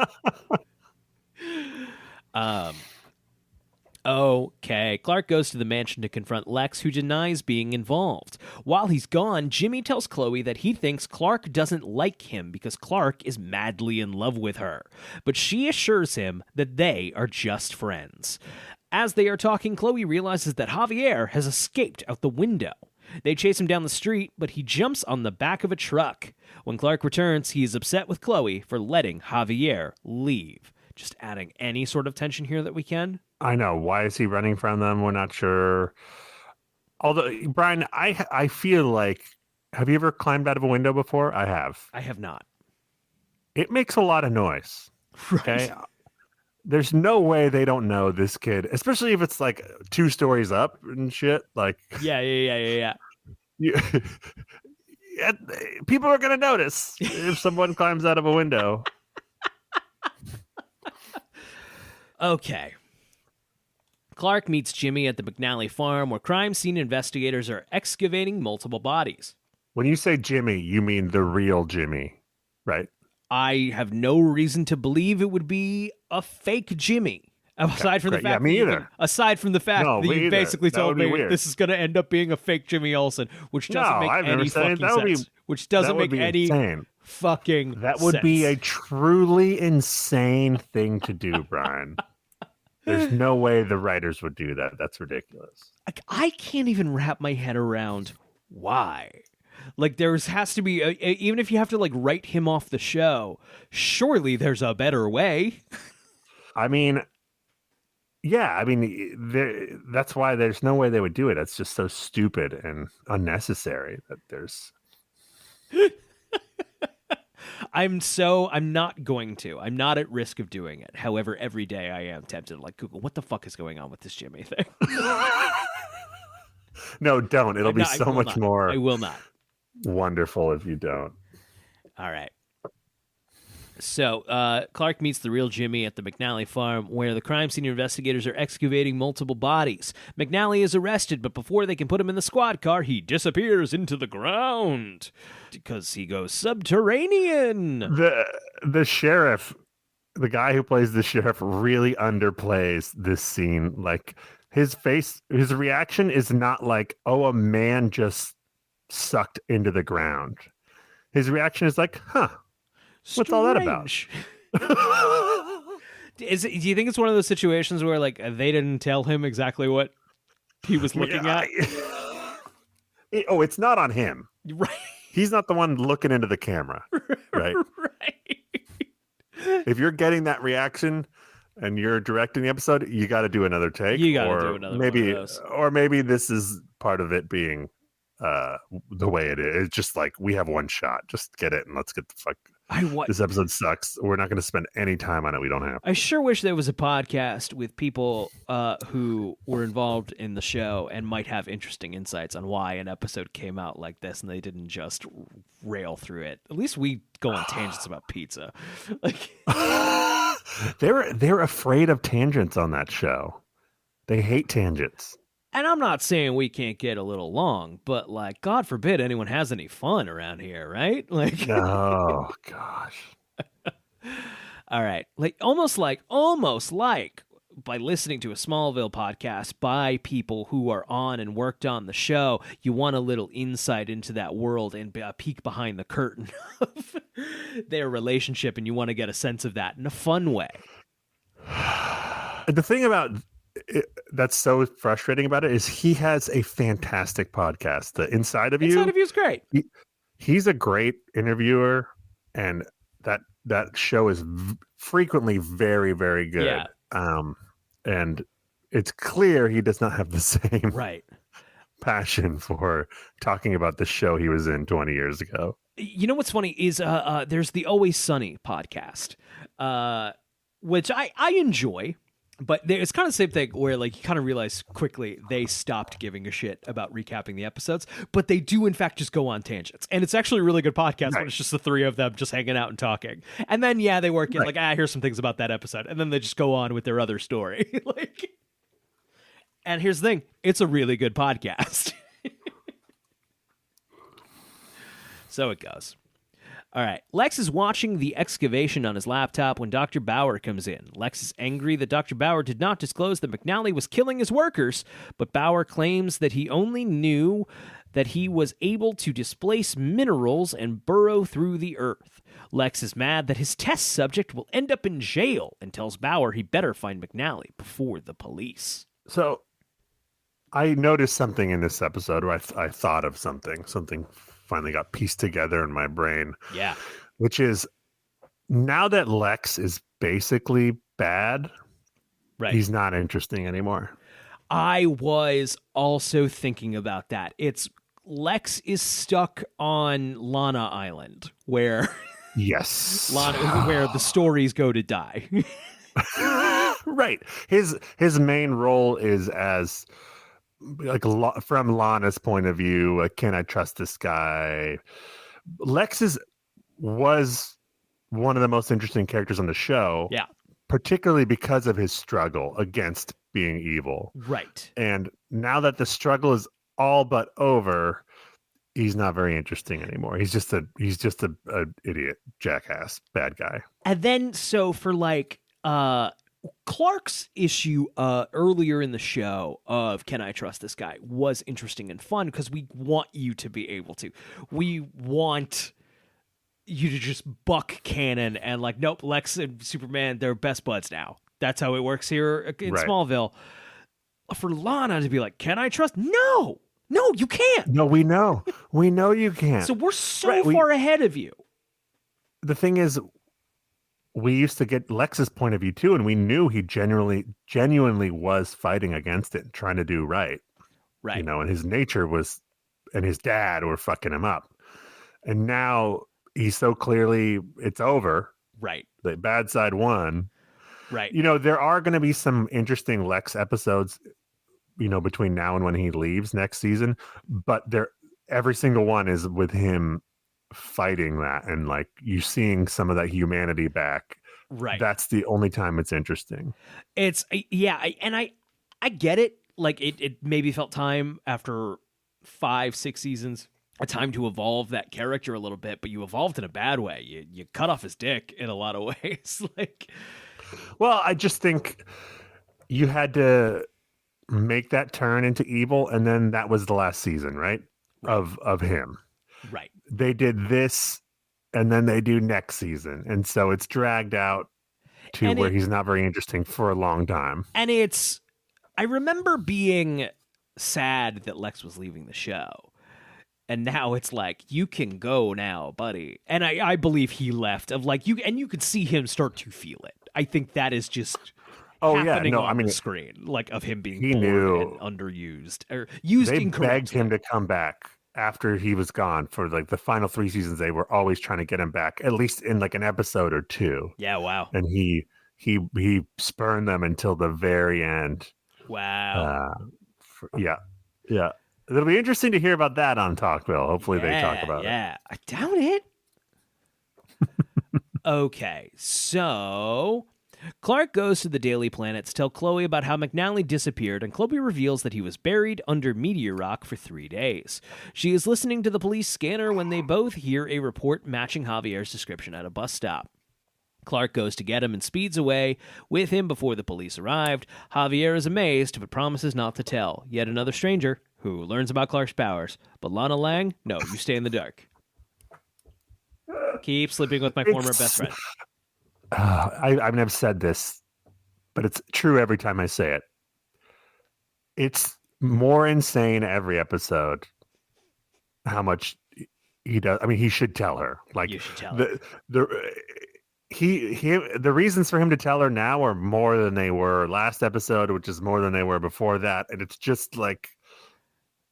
Okay. Clark goes to the mansion to confront Lex, who denies being involved. While he's gone, Jimmy tells Chloe that he thinks Clark doesn't like him because Clark is madly in love with her. But she assures him that they are just friends. As they are talking, Chloe realizes that Javier has escaped out the window. They chase him down the street, but he jumps on the back of a truck. When Clark returns, he is upset with Chloe for letting Javier leave. Just adding any sort of tension here that we can. I know. Why is he running from them? We're not sure. Although, Brian, I feel like, have you ever climbed out of a window before? I have. I have not. It makes a lot of noise. Right. Okay. There's no way they don't know this kid, especially if it's 2 stories up and shit. Yeah. People are going to notice if someone climbs out of a window. Okay. Clark meets Jimmy at the McNally farm where crime scene investigators are excavating multiple bodies. When you say Jimmy, you mean the real Jimmy, right? I have no reason to believe it would be a fake Jimmy. Aside from the fact me that either. Aside from the fact No, that me you either. basically That told would be me weird. this is going to end up being a fake Jimmy Olsen, which doesn't make I've never any said it. fucking That would be- sense. Which doesn't that would make be any insane. fucking That would be sense. a truly insane thing to do, Brian. There's no way the writers would do that. That's ridiculous. I can't even wrap my head around why. Like, has to be, even if you have to, like, write him off the show, surely there's a better way. I mean, yeah, I mean, that's why there's no way they would do it. It's just so stupid and unnecessary that there's... I'm not going to. I'm not at risk of doing it. However, every day I am tempted to, like, Google, what the fuck is going on with this Jimmy thing? No, don't. It'll be so much more I will not. wonderful if you don't. All right. So, Clark meets the real Jimmy at the McNally farm where the crime scene investigators are excavating multiple bodies. McNally is arrested, but before they can put him in the squad car, he disappears into the ground because he goes subterranean. The sheriff, the guy who plays the sheriff, really underplays this scene. Like, his reaction is not like, oh, a man just sucked into the ground. His reaction is like, huh. What's all that about? Do you think it's one of those situations where, like, they didn't tell him exactly what he was looking at? It's not on him. Right. He's not the one looking into the camera. Right. Right. If you're getting that reaction and you're directing the episode, you got to do another take. You got to do another one of those. Or maybe this is part of it being the way it is. It's just like, we have one shot. Just get it and let's get the fuck. This episode sucks. We're not going to spend any time on it. We don't have. I sure wish there was a podcast with people who were involved in the show and might have interesting insights on why an episode came out like this and they didn't just rail through it. At least we go on tangents about pizza. Like they're afraid of tangents on that show. They hate tangents. And I'm not saying we can't get a little long, but, like, God forbid anyone has any fun around here, right? Like, oh gosh. All right, almost like by listening to a Smallville podcast by people who are on and worked on the show, you want a little insight into that world and a peek behind the curtain of their relationship, and you want to get a sense of that in a fun way. The thing about that's so frustrating about it is he has a fantastic podcast. The Inside of You. Inside of You is great. He's a great interviewer, and that show is frequently very, very good. Yeah. And it's clear he does not have the same passion for talking about the show he was in 20 years ago. You know what's funny is there's the Always Sunny podcast, which I enjoy. But it's kind of the same thing where, like, you kind of realize quickly they stopped giving a shit about recapping the episodes, but they do, in fact, just go on tangents. And it's actually a really good podcast when it's just the three of them just hanging out and talking. And then, they work in, like, here's some things about that episode. And then they just go on with their other story. And here's the thing. It's a really good podcast. So it goes. All right. Lex is watching the excavation on his laptop when Dr. Bauer comes in. Lex is angry that Dr. Bauer did not disclose that McNally was killing his workers, but Bauer claims that he only knew that he was able to displace minerals and burrow through the earth. Lex is mad that his test subject will end up in jail and tells Bauer he better find McNally before the police. So I noticed something in this episode where I thought of something finally got pieced together in my brain. Yeah. Which is, now that Lex is basically bad, he's not interesting anymore. I was also thinking about that. Lex is stuck on Lana Island where where the stories go to die. Right. His main role is as, like, from Lana's point of view, can I trust this guy? Lex was one of the most interesting characters on the show. Yeah. Particularly because of his struggle against being evil. Right. And now that the struggle is all but over, he's not very interesting anymore. He's just a idiot, jackass, bad guy. And then so for like Clark's issue earlier in the show of Can I Trust This Guy was interesting and fun because we want you to be able to. We want you to just buck canon and like, nope, Lex and Superman, they're best buds now. That's how it works here in Smallville. For Lana to be like, can I trust? No, you can't. No, we know you can't. So we're so far ahead of you. The thing is, we used to get Lex's point of view too, and we knew he genuinely was fighting against it, trying to do right. Right. You know, and his nature was, and his dad were fucking him up. And now he's so clearly, it's over. Right. The bad side won. Right. You know, there are going to be some interesting Lex episodes, you know, between now and when he leaves next season. But every single one is with him fighting that, and like you seeing some of that humanity back. Right. That's the only time it's interesting. It's I get it. Like it maybe felt time after 5-6 seasons, a time to evolve that character a little bit, but you evolved in a bad way. You cut off his dick in a lot of ways. Like, well, I just think you had to make that turn into evil, and then that was the last season, right? Of him. Right. They did this, and then they do next season, and so it's dragged out to where he's not very interesting for a long time. And I remember being sad that Lex was leaving the show. And now it's like, you can go now, buddy. And I believe he left of like you could see him start to feel it. I think that is just happening on the screen, like of him being bored and underused or used incorrectly. They begged him to come back after he was gone for like the final 3 seasons. They were always trying to get him back, at least in like an episode or 2. Yeah, wow. And he spurned them until the very end. Wow. Yeah. It'll be interesting to hear about that on Talkville. Hopefully they talk about it. Yeah, I doubt it. Okay, so Clark goes to the Daily Planet to tell Chloe about how McNally disappeared, and Chloe reveals that he was buried under meteor rock for 3 days. She is listening to the police scanner when they both hear a report matching Javier's description at a bus stop. Clark goes to get him and speeds away with him before the police arrived. Javier is amazed, but promises not to tell. Yet another stranger who learns about Clark's powers. But Lana Lang, no, you stay in the dark. Keep sleeping with my former best friend. I've never said this, but it's true every time I say it. It's more insane every episode how much he does. I mean, he should tell her. Like, you should tell her. The reasons for him to tell her now are more than they were last episode, which is more than they were before that. And it's just like,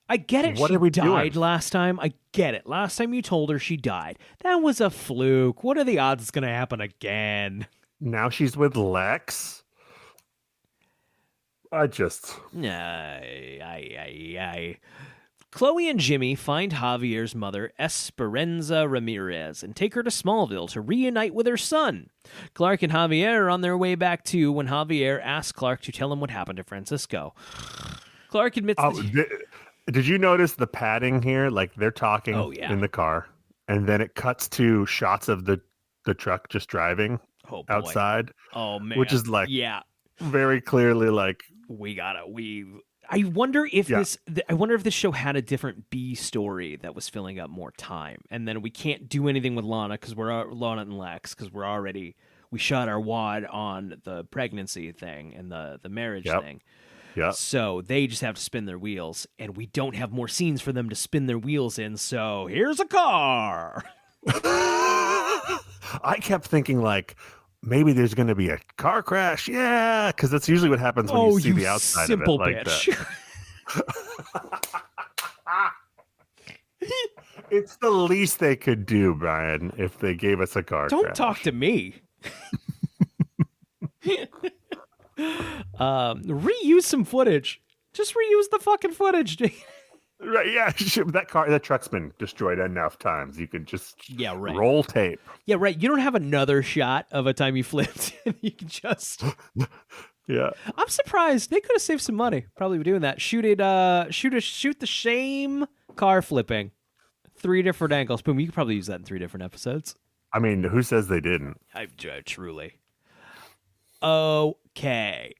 I get it. What she are we died doing? Last time. I get it. Last time you told her she died. That was a fluke. What are the odds it's going to happen again? Now she's with Lex. Chloe and Jimmy find Javier's mother, Esperanza Ramirez, and take her to Smallville to reunite with her son. Clark and Javier are on their way back too when Javier asks Clark to tell him what happened to Francisco. Clark admits Did you notice the padding here? Like they're talking in the car, and then it cuts to shots of the truck just driving outside. Oh man, which is like very clearly like I wonder if this show had a different B story that was filling up more time, and then we can't do anything with Lana because Lana and Lex because we shot our wad on the pregnancy thing and the marriage thing. Yeah. So they just have to spin their wheels, and we don't have more scenes for them to spin their wheels in. So here's a car. I kept thinking like maybe there's going to be a car crash. Yeah, because that's usually what happens when you see the outside of it like bitch. that. It's the least they could do, Brian, if they gave us a car crash. Don't talk to me. Reuse some footage. Just reuse the fucking footage, dude. Right, yeah. That truck's been destroyed enough times. You could just roll tape. Yeah, right. You don't have another shot of a time you flipped. You can just Yeah. I'm surprised. They could have saved some money. Probably doing that. Shoot the shame car flipping. 3 different angles. Boom, you could probably use that in 3 different episodes. I mean, who says they didn't? Truly. Okay.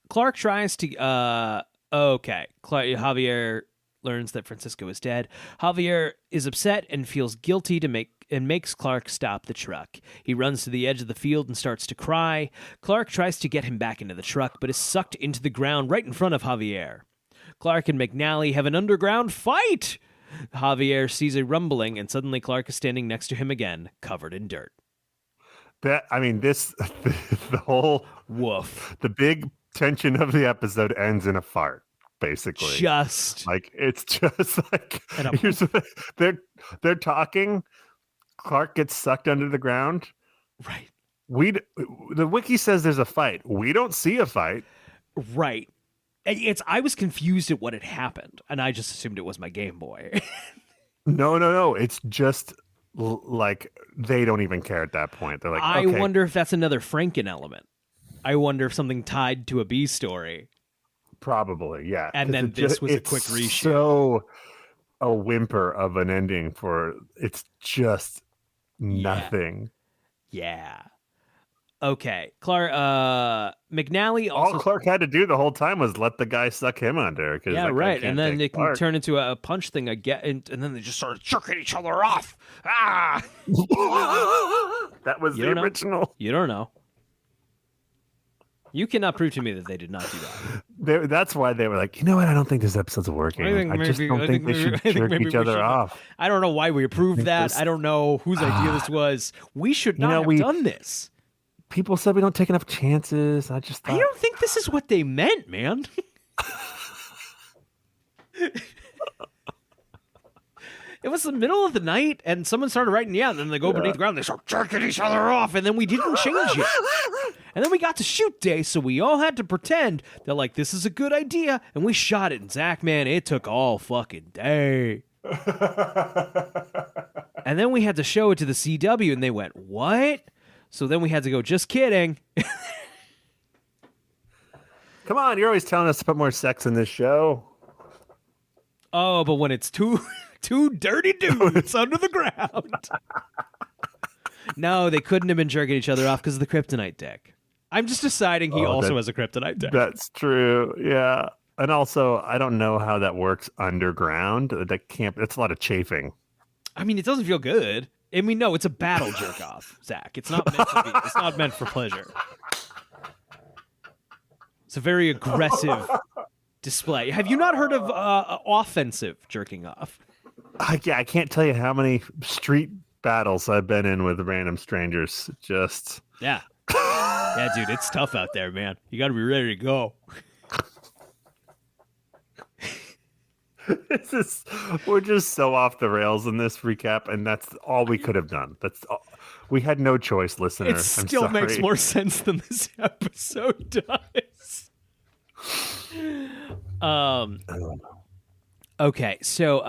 Clark tries to Javier learns that Francisco is dead. Javier is upset and feels guilty makes Clark stop the truck. He runs to the edge of the field and starts to cry. Clark tries to get him back into the truck, but is sucked into the ground right in front of Javier. Clark and McNally have an underground fight. Javier sees a rumbling, and suddenly Clark is standing next to him again, covered in dirt. The whole Woof. The big tension of the episode ends in a fart, basically. It's just like here's they're talking. Clark gets sucked under the ground. Right. The wiki says there's a fight. We don't see a fight. Right. I was confused at what had happened, and I just assumed it was my Game Boy. No. It's just like they don't even care at that point. They're like, I okay. wonder if that's another Franken element. I wonder if something tied to a B story. Probably, yeah. And then this was a quick reshoot. So a whimper of an ending for it's just nothing. Yeah. Okay. Clark McNally also all Clark had to do the whole time was let the guy suck him under. Yeah, right. And then it can turn into a punch thing again, and then they just start jerking each other off. Ah! That was the original. You don't know. You cannot prove to me that they did not do that. That's why they were like, you know what? I don't think this episode's working. I just don't think they should jerk each other off. I don't know why we approved that. I don't know whose idea this was. We should not have done this. People said we don't take enough chances. I don't think this is what they meant, man. It was the middle of the night, and someone started writing, and then they go beneath the ground, they start jerking each other off, and then we didn't change it. And then we got to shoot day, so we all had to pretend that, like, this is a good idea, and we shot it. And Zach, man, it took all fucking day. And then we had to show it to the CW, and they went, what? So then we had to go, just kidding. Come on, you're always telling us to put more sex in this show. Oh, but when it's two dirty dudes under the ground. No, they couldn't have been jerking each other off because of the kryptonite dick. I'm just deciding he also has a kryptonite dick. That's true, yeah. And also, I don't know how that works underground. It's a lot of chafing. I mean, it doesn't feel good. I mean, no, it's a battle jerk off, Zach. It's not meant to be. It's not meant for pleasure. It's a very aggressive display. Have you not heard of offensive jerking off? I can't tell you how many street battles I've been in with random strangers. Just yeah, dude, it's tough out there, man. You got to be ready to go. We're just so off the rails in this recap, and that's all we could have done. We had no choice, listener. It still makes more sense than this episode does. Okay, so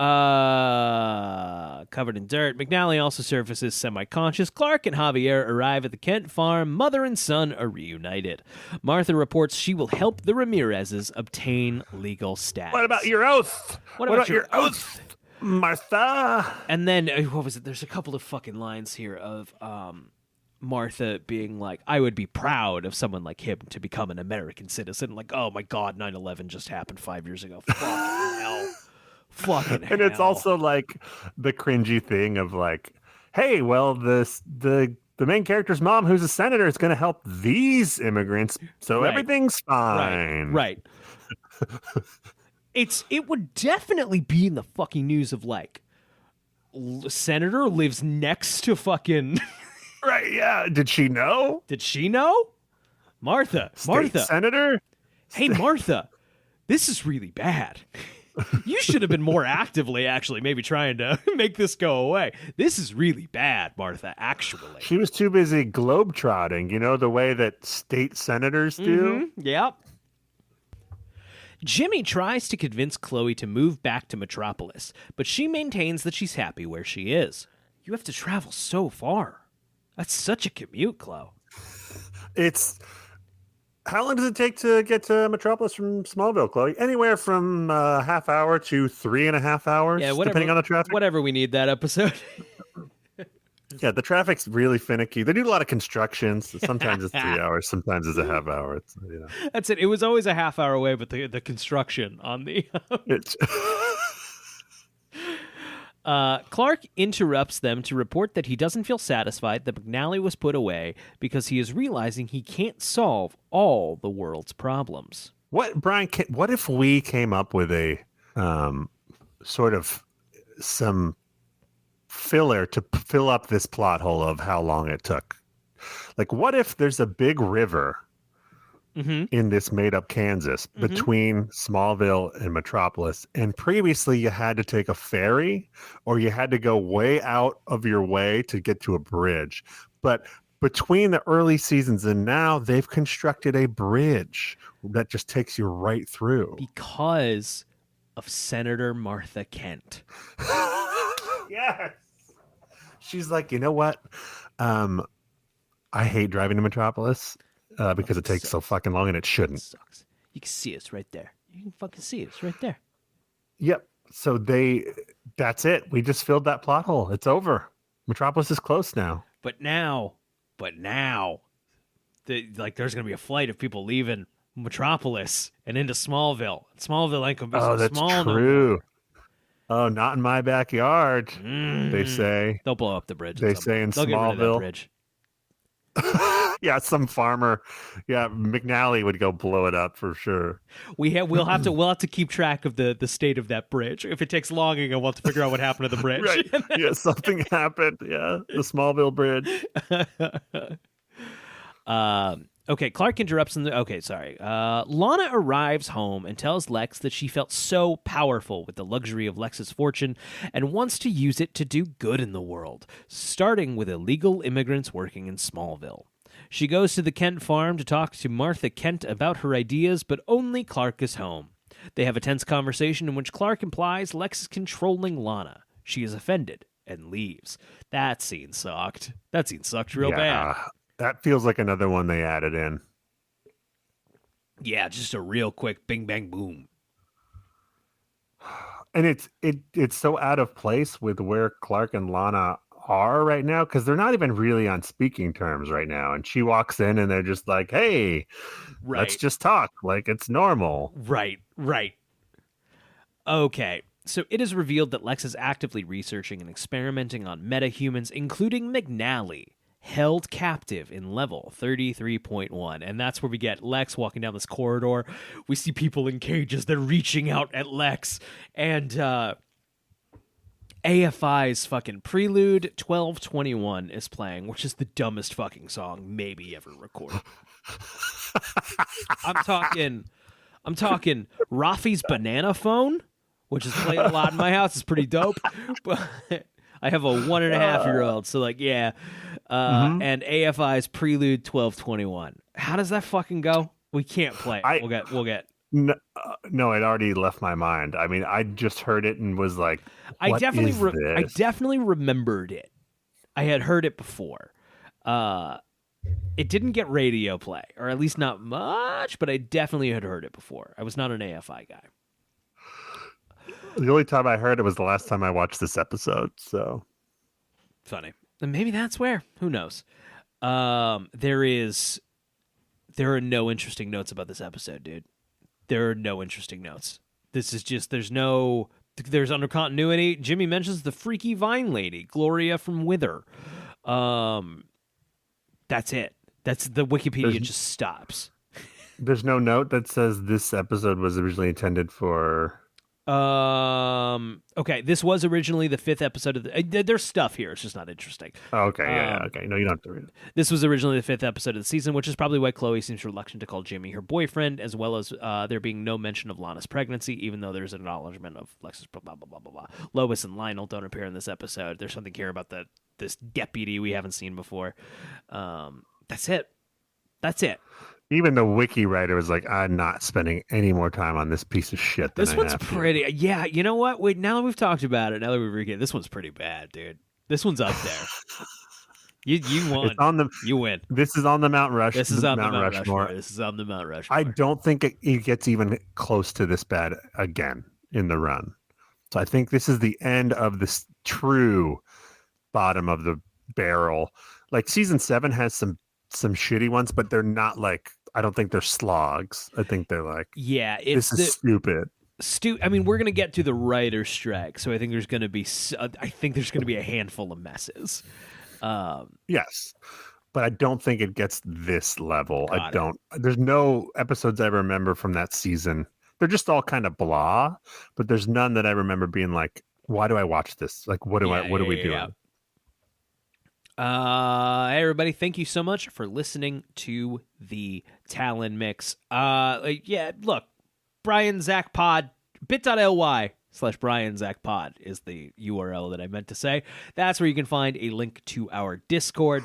covered in dirt, McNally also surfaces semi-conscious. Clark and Javier arrive at the Kent farm. Mother and son are reunited. Martha reports she will help the Ramirezes obtain legal status. What about your oath? What about your oath, Martha? And then, what was it? There's a couple of fucking lines here of Martha being like, I would be proud of someone like him to become an American citizen. Like, oh my God, 9/11 just happened 5 years ago. Fucking hell. Fucking hell. And it's also like the cringy thing of like, hey, well, the main character's mom, who's a senator, is going to help these immigrants, so everything's fine. Right. It would definitely be in the fucking news of like, senator lives next to Right, yeah. Did she know? Martha. Senator? Hey, Martha, this is really bad. You should have been more actively actually maybe trying to make this go away. This is really bad, Martha, actually. She was too busy globetrotting, the way that state senators do. Mm-hmm. Yep. Jimmy tries to convince Chloe to move back to Metropolis, but she maintains that she's happy where she is. You have to travel so far. That's such a commute, Chloe. How long does it take to get to Metropolis from Smallville, Chloe? Anywhere from a half hour to 3.5 hours, depending on the traffic. Whatever we need that episode. Yeah, the traffic's really finicky. They do a lot of construction. So sometimes it's 3 hours, sometimes it's a half hour. It's, That's it. It was always a half hour away, but the construction on the... Clark interrupts them to report that he doesn't feel satisfied that McNally was put away because he is realizing he can't solve all the world's problems. Brian, what if we came up with a sort of some filler to fill up this plot hole of how long it took? Like, what if there's a big river in this made-up Kansas between Smallville and Metropolis, and previously you had to take a ferry or you had to go way out of your way to get to a bridge. But between the early seasons and now, they've constructed a bridge that just takes you right through. Because of Senator Martha Kent. Yes. She's like, you know what? I hate driving to Metropolis because it takes so fucking long, and it shouldn't. It sucks. You can see us right there. You can fucking see us right there. Yep. So that's it. We just filled that plot hole. It's over. Metropolis is close now. But now, there's going to be a flight of people leaving Metropolis and into Smallville. Smallville ain't going to be so small. Oh, that's true. Oh, not in my backyard, they say. They'll blow up the bridge. They say in They'll Smallville. Get rid of that bridge. Yeah, some farmer. Yeah, McNally would go blow it up for sure. We'll have to keep track of the state of that bridge. If it takes long, we'll have to figure out what happened to the bridge. Right. Yeah, something happened. Yeah, the Smallville bridge. Okay, Clark interrupts. Lana arrives home and tells Lex that she felt so powerful with the luxury of Lex's fortune and wants to use it to do good in the world, starting with illegal immigrants working in Smallville. She goes to the Kent farm to talk to Martha Kent about her ideas, but only Clark is home. They have a tense conversation in which Clark implies Lex is controlling Lana. She is offended and leaves. That scene sucked. That scene sucked real bad. That feels like another one they added in. Yeah, just a real quick bing, bang, boom. And it's so out of place with where Clark and Lana are right now, because they're not even really on speaking terms right now. And she walks in and they're just like, hey, let's just talk like it's normal. Right. Okay. So it is revealed that Lex is actively researching and experimenting on metahumans, including McNally, held captive in level 33.1. And that's where we get Lex walking down this corridor. We see people in cages. They're reaching out at Lex. And AFI's fucking Prelude 1221 is playing, which is the dumbest fucking song maybe ever recorded. I'm talking Rafi's Banana Phone, which is played a lot in my house. It's pretty dope. But I have a 1.5-year-old, so and AFI's Prelude 1221. How does that fucking go? We can't play it. We'll get. No, it already left my mind. I mean, I just heard it and was like, I definitely remembered it. I had heard it before. It didn't get radio play, or at least not much, but I definitely had heard it before. I was not an AFI guy. The only time I heard it was the last time I watched this episode, so. Funny. And maybe that's where. Who knows? There are no interesting notes about this episode, dude. There are no interesting notes. This is just, there's under continuity. Jimmy mentions the freaky vine lady, Gloria from Wither. That's it. That's the Wikipedia just stops. There's no note that says this episode was originally intended for... Okay, this was originally the 5th episode of the... There's stuff here. It's just not interesting. Oh, okay, yeah, okay. No, you don't have to read it. This was originally the 5th episode of the season, which is probably why Chloe seems reluctant to call Jimmy her boyfriend, as well as there being no mention of Lana's pregnancy, even though there's an acknowledgement of Lex's blah, blah, blah, blah, blah. Lois and Lionel don't appear in this episode. There's something here about this deputy we haven't seen before. That's it. Even the wiki writer was like, I'm not spending any more time on this piece of shit. This one's pretty. Yeah, you know what? Wait, now that we've talked about it, now that we've read it, this one's pretty bad, dude. This one's up there. You won. It's on the. You win. This is on the Mount Rush. This is on Mount the Mount Rushmore. Rushmore. This is on the Mount Rushmore. I don't think it gets even close to this bad again in the run. So I think this is the end of this true bottom of the barrel. Like season 7 has some shitty ones, but they're not like, I don't think they're slogs. I think they're like, yeah, this is stupid. I mean, we're gonna get to the writer's strike, so I think there's gonna be a handful of messes. Yes, but I don't think it gets this level. Got it. There's no episodes I remember from that season. They're just all kind of blah, but there's none that I remember being like, why do I watch this? Like, what are we doing? Hey everybody, thank you so much for listening to the Talon Mix. Look, Brian Zach Pod, bit.ly/Brian Zach Pod is the URL that I meant to say. That's where you can find a link to our Discord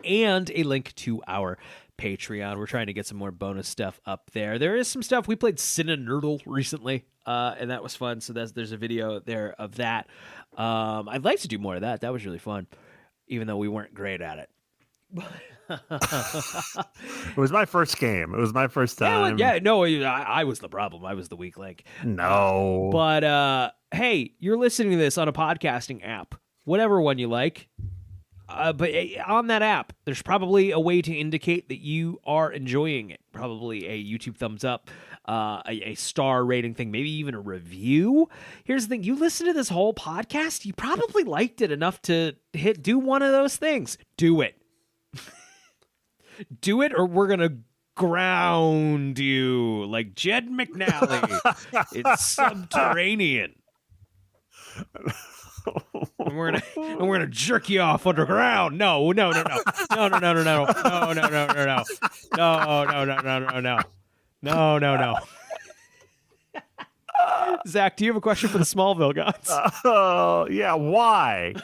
and a link to our Patreon. We're trying to get some more bonus stuff up there. There is some stuff. We played Cinnanurdle recently, and that was fun. So there's a video there of that. I'd like to do more of that. That was really fun, even though we weren't great at it. It was my first game. It was my first time. I was the problem. I was the weak link. No. But hey, you're listening to this on a podcasting app, whatever one you like. But on that app, there's probably a way to indicate that you are enjoying it. Probably a YouTube thumbs up, a star rating thing, maybe even a review. Here's the thing. You listen to this whole podcast, you probably liked it enough to do one of those things. Do it. Do it, or we're going to ground you like Jed McNally. It's Subterranean. And we're gonna jerk you off underground. No. Zach, do you have a question for the Smallville guys? Oh, yeah. Why?